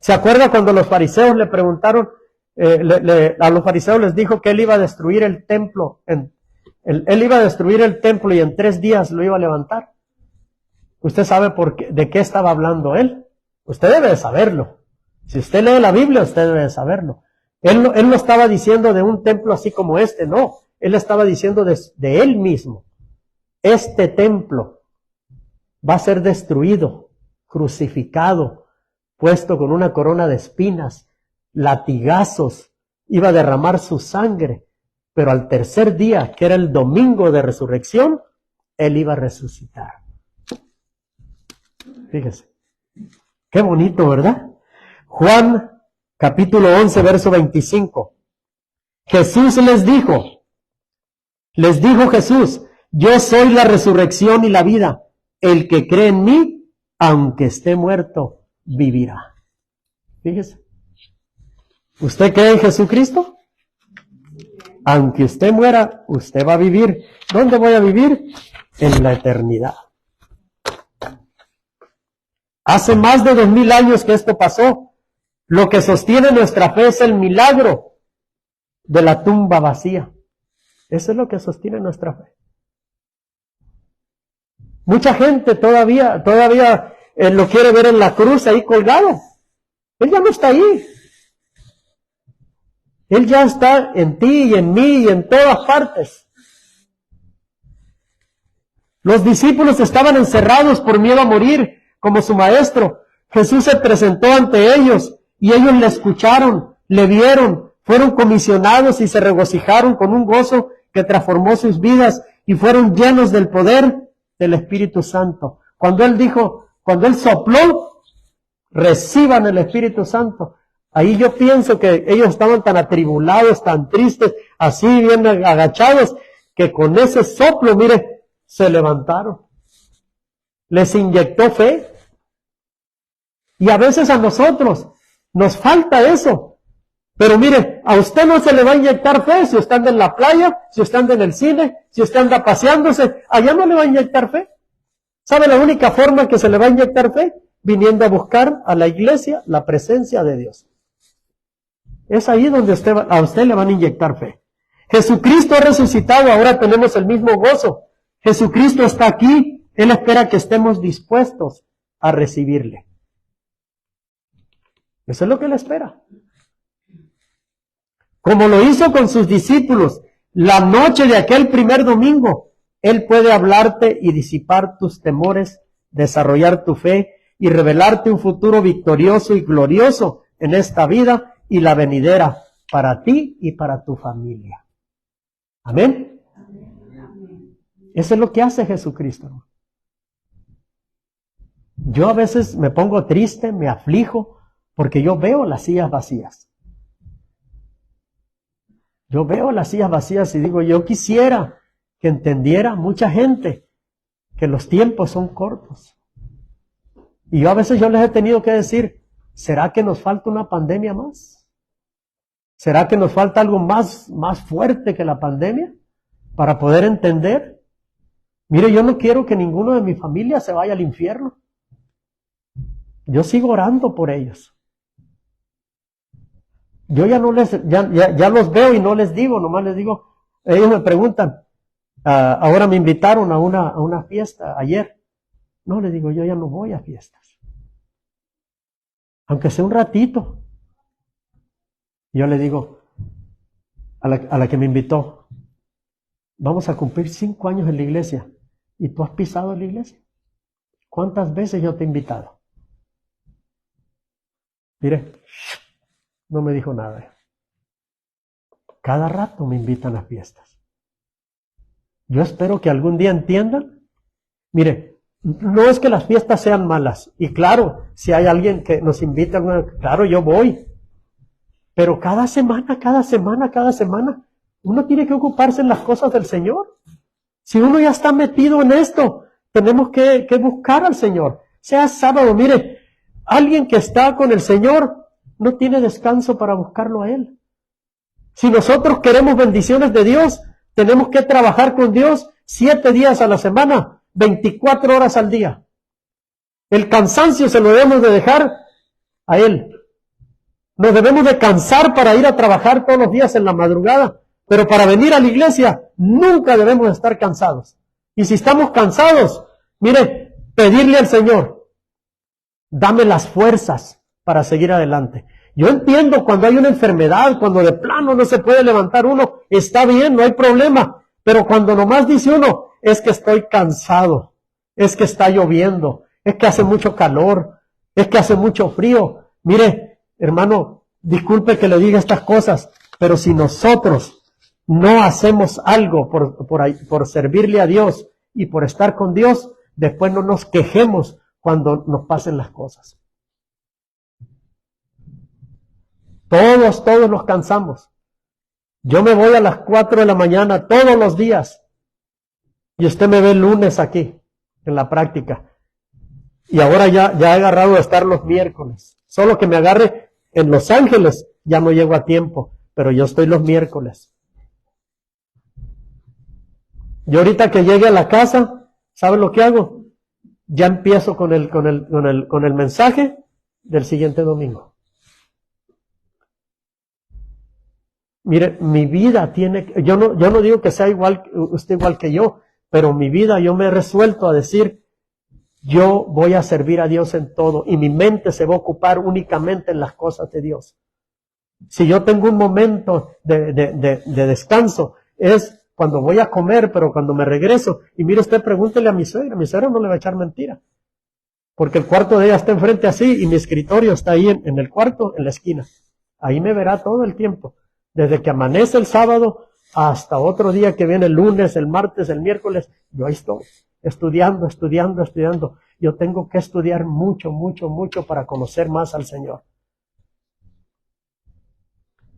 ¿Se acuerda cuando los fariseos le preguntaron, a los fariseos les dijo que Él iba a destruir el templo, Él iba a destruir el templo y en 3 días lo iba a levantar? ¿Usted sabe de qué estaba hablando Él? Usted debe de saberlo. Si usted lee la Biblia, usted debe de saberlo. Él no estaba diciendo de un templo así como este, no. Él estaba diciendo de Él mismo. Este templo va a ser destruido, crucificado, puesto con una corona de espinas, latigazos, iba a derramar su sangre, pero al 3er día, que era el domingo de resurrección, Él iba a resucitar. Fíjese, qué bonito, ¿verdad? Juan, capítulo 11, verso 25. Jesús les dijo Jesús, yo soy la resurrección y la vida. El que cree en mí, aunque esté muerto, vivirá. Fíjese. ¿Usted cree en Jesucristo? Aunque usted muera, usted va a vivir. ¿Dónde voy a vivir? En la eternidad. Hace más de 2000 años que esto pasó. Lo que sostiene nuestra fe es el milagro de la tumba vacía. Eso es lo que sostiene nuestra fe. Mucha gente todavía lo quiere ver en la cruz ahí colgado. Él ya no está ahí. Él ya está en ti y en mí y en todas partes. Los discípulos estaban encerrados por miedo a morir, como su maestro. Jesús se presentó ante ellos y ellos le escucharon, le vieron, fueron comisionados y se regocijaron con un gozo que transformó sus vidas y fueron llenos del poder del Espíritu Santo. Cuando Él sopló, reciban el Espíritu Santo. Ahí yo pienso que ellos estaban tan atribulados, tan tristes, así bien agachados, que con ese soplo, mire, se levantaron. Les inyectó fe. Y a veces a nosotros nos falta eso. Pero mire, a usted no se le va a inyectar fe si usted anda en la playa, si usted anda en el cine, si usted anda paseándose, allá no le va a inyectar fe. ¿Sabe la única forma que se le va a inyectar fe? Viniendo a buscar a la iglesia la presencia de Dios. Es ahí donde a usted le van a inyectar fe. Jesucristo ha resucitado, ahora tenemos el mismo gozo. Jesucristo está aquí, Él espera que estemos dispuestos a recibirle. Eso es lo que Él espera. Como lo hizo con sus discípulos, la noche de aquel primer domingo, Él puede hablarte y disipar tus temores, desarrollar tu fe y revelarte un futuro victorioso y glorioso en esta vida y la venidera para ti y para tu familia. Amén. Eso es lo que hace Jesucristo. Yo a veces me pongo triste, me aflijo, porque yo veo las sillas vacías. Yo veo las sillas vacías y digo, yo quisiera que entendiera mucha gente que los tiempos son cortos. Y yo a veces les he tenido que decir, ¿será que nos falta una pandemia más? ¿Será que nos falta algo más fuerte que la pandemia para poder entender? Mire, yo no quiero que ninguno de mi familia se vaya al infierno. Yo sigo orando por ellos. Yo ya los veo y no les digo, nomás les digo, ellos me preguntan, ahora me invitaron a una fiesta ayer. No, les digo, yo ya no voy a fiestas. Aunque sea un ratito. Yo le digo a la que me invitó, Vamos a cumplir 5 años en la iglesia. ¿Y tú has pisado la iglesia? ¿Cuántas veces yo te he invitado? Mire, no me dijo nada. Cada rato me invitan a fiestas. Yo espero que algún día entiendan. Mire, no es que las fiestas sean malas. Y claro, si hay alguien que nos invita, claro, yo voy. Pero cada semana, uno tiene que ocuparse en las cosas del Señor. Si uno ya está metido en esto, tenemos que buscar al Señor. Sea sábado, mire, alguien que está con el Señor no tiene descanso para buscarlo a Él. Si nosotros queremos bendiciones de Dios, tenemos que trabajar con Dios 7 días a la semana, 24 horas al día. El cansancio se lo debemos de dejar a Él. Nos debemos de cansar para ir a trabajar todos los días en la madrugada, pero para venir a la iglesia nunca debemos estar cansados. Y si estamos cansados, mire, pedirle al Señor, dame las fuerzas para seguir adelante. Yo entiendo cuando hay una enfermedad, cuando de plano no se puede levantar uno, está bien, no hay problema. Pero cuando nomás dice uno, es que estoy cansado, es que está lloviendo, es que hace mucho calor, es que hace mucho frío. Mire, hermano, disculpe que le diga estas cosas, pero si nosotros no hacemos algo por servirle a Dios y por estar con Dios, después no nos quejemos cuando nos pasen las cosas. Todos nos cansamos. Yo me voy a las 4 de la mañana todos los días. Y usted me ve el lunes aquí, en la práctica. Y ahora ya he agarrado a estar los miércoles. Solo que me agarre en Los Ángeles, ya no llego a tiempo. Pero yo estoy los miércoles. Y ahorita que llegue a la casa, ¿sabe lo que hago? Ya empiezo con el mensaje del siguiente domingo. Mire, mi vida tiene, yo no digo que sea usted igual que yo, pero mi vida yo me he resuelto a decir, yo voy a servir a Dios en todo y mi mente se va a ocupar únicamente en las cosas de Dios. Si yo tengo un momento de descanso, es cuando voy a comer, pero cuando me regreso, y mire usted, pregúntele a mi suegra no le va a echar mentira, porque el cuarto de ella está enfrente así y mi escritorio está ahí en el cuarto, en la esquina. Ahí me verá todo el tiempo. Desde que amanece el sábado hasta otro día que viene el lunes, el martes, el miércoles, yo ahí estoy estudiando. Yo tengo que estudiar mucho para conocer más al Señor.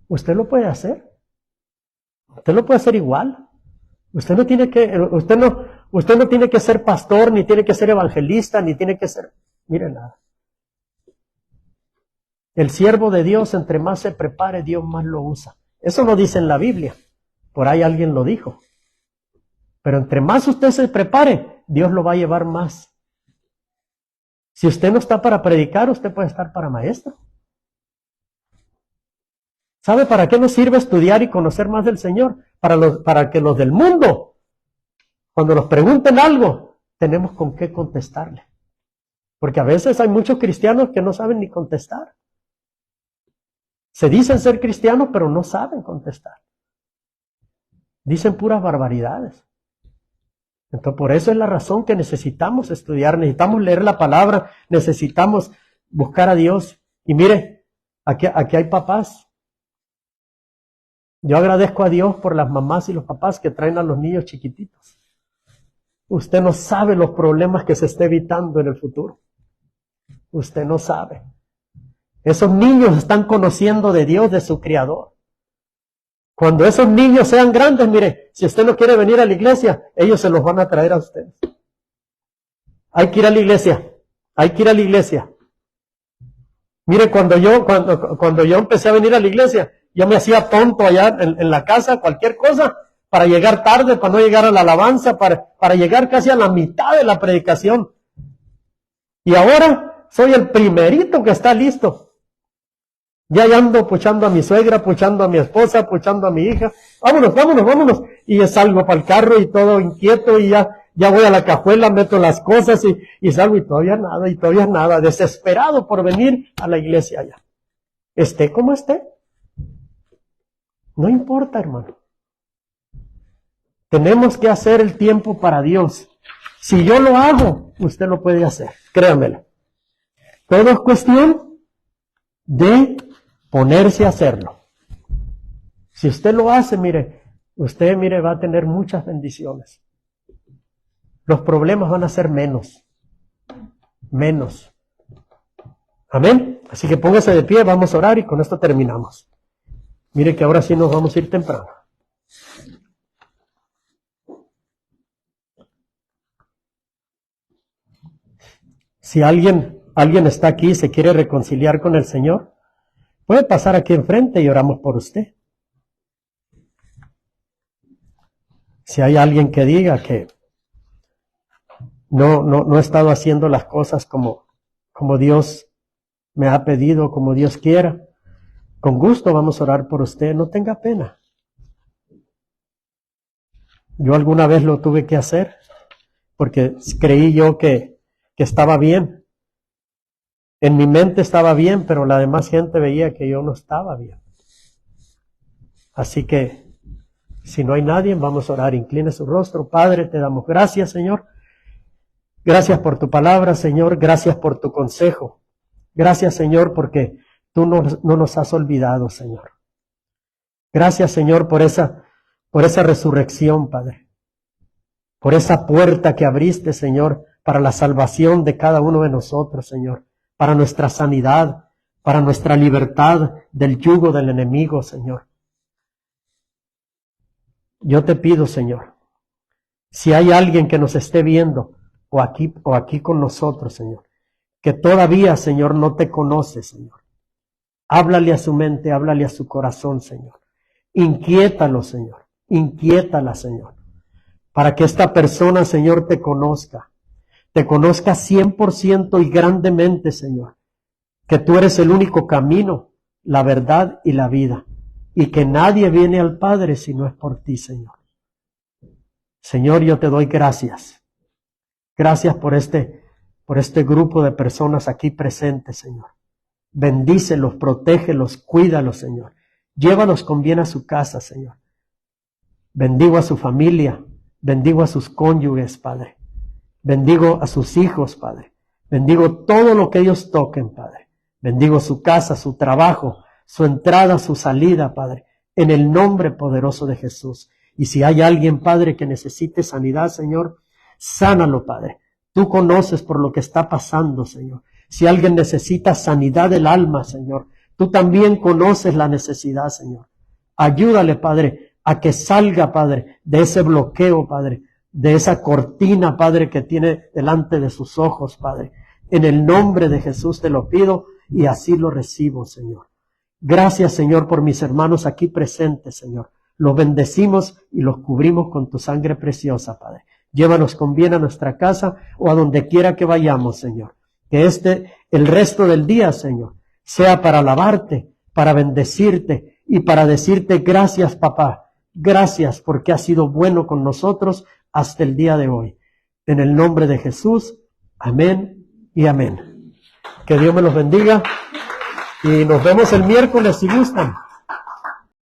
Usted lo puede hacer. Usted lo puede hacer igual. Usted no tiene que ser pastor, ni tiene que ser evangelista, ni tiene que ser, mire nada. El siervo de Dios, entre más se prepare, Dios más lo usa. Eso no dice en la Biblia. Por ahí alguien lo dijo. Pero entre más usted se prepare, Dios lo va a llevar más. Si usted no está para predicar, usted puede estar para maestro. ¿Sabe para qué nos sirve estudiar y conocer más del Señor? Para que los del mundo, cuando nos pregunten algo, tenemos con qué contestarle. Porque a veces hay muchos cristianos que no saben ni contestar. Se dicen ser cristianos, pero no saben contestar. Dicen puras barbaridades. Entonces, por eso es la razón que necesitamos estudiar, necesitamos leer la palabra, necesitamos buscar a Dios. Y mire, aquí hay papás. Yo agradezco a Dios por las mamás y los papás que traen a los niños chiquititos. Usted no sabe los problemas que se está evitando en el futuro. Usted no sabe. Esos niños están conociendo de Dios, de su Creador. Cuando esos niños sean grandes, mire, si usted no quiere venir a la iglesia, ellos se los van a traer a ustedes. Hay que ir a la iglesia. Mire, cuando yo empecé a venir a la iglesia, yo me hacía tonto allá en la casa, cualquier cosa, para llegar tarde, para no llegar a la alabanza, para llegar casi a la mitad de la predicación. Y ahora soy el primerito que está listo. Ya ando puchando a mi suegra, puchando a mi esposa, puchando a mi hija. Vámonos. Y salgo para el carro y todo inquieto y ya voy a la cajuela, meto las cosas y salgo y todavía nada. Desesperado por venir a la iglesia allá. Esté como esté. No importa, hermano. Tenemos que hacer el tiempo para Dios. Si yo lo hago, usted lo puede hacer, créanmelo. Todo es cuestión de ponerse a hacerlo. Si usted lo hace, usted va a tener muchas bendiciones. Los problemas van a ser menos. Amén. Así que póngase de pie, vamos a orar y con esto terminamos. Mire que ahora sí nos vamos a ir temprano. Si alguien está aquí y se quiere reconciliar con el Señor, puede pasar aquí enfrente y oramos por usted. Si hay alguien que diga que no he estado haciendo las cosas como Dios me ha pedido, como Dios quiera, con gusto vamos a orar por usted, no tenga pena. Yo alguna vez lo tuve que hacer porque creí yo que estaba bien. En mi mente estaba bien, pero la demás gente veía que yo no estaba bien. Así que, si no hay nadie, vamos a orar. Incline su rostro. Padre, te damos gracias, Señor. Gracias por tu palabra, Señor. Gracias por tu consejo. Gracias, Señor, porque tú no nos has olvidado, Señor. Gracias, Señor, por esa resurrección, Padre. Por esa puerta que abriste, Señor, para la salvación de cada uno de nosotros, Señor. Para nuestra sanidad, para nuestra libertad del yugo del enemigo, Señor. Yo te pido, Señor, si hay alguien que nos esté viendo o aquí con nosotros, Señor, que todavía, Señor, no te conoce, Señor. Háblale a su mente, háblale a su corazón, Señor. Inquiétalo, Señor. Inquiétala, Señor. Para que esta persona, Señor, te conozca 100% y grandemente, Señor. Que tú eres el único camino, la verdad y la vida. Y que nadie viene al Padre si no es por ti, Señor. Señor, yo te doy gracias. Gracias por este grupo de personas aquí presentes, Señor. Bendícelos, protégelos, cuídalos, Señor. Llévalos con bien a su casa, Señor. Bendigo a su familia, bendigo a sus cónyuges, Padre. Bendigo a sus hijos, Padre. Bendigo todo lo que ellos toquen, Padre. Bendigo su casa, su trabajo, su entrada, su salida, Padre, en el nombre poderoso de Jesús. Y si hay alguien, Padre, que necesite sanidad, Señor, sánalo, Padre. Tú conoces por lo que está pasando, Señor. Si alguien necesita sanidad del alma, Señor, tú también conoces la necesidad, Señor. Ayúdale, Padre, a que salga, Padre, de ese bloqueo, Padre, de esa cortina, Padre, que tiene delante de sus ojos, Padre. En el nombre de Jesús te lo pido y así lo recibo, Señor. Gracias, Señor, por mis hermanos aquí presentes, Señor. Los bendecimos y los cubrimos con tu sangre preciosa, Padre. Llévanos con bien a nuestra casa o a donde quiera que vayamos, Señor. Que el resto del día, Señor, sea para alabarte, para bendecirte y para decirte gracias, papá. Gracias porque has sido bueno con nosotros hasta el día de hoy. En el nombre de Jesús, amén y amén. Que Dios me los bendiga y nos vemos el miércoles si gustan.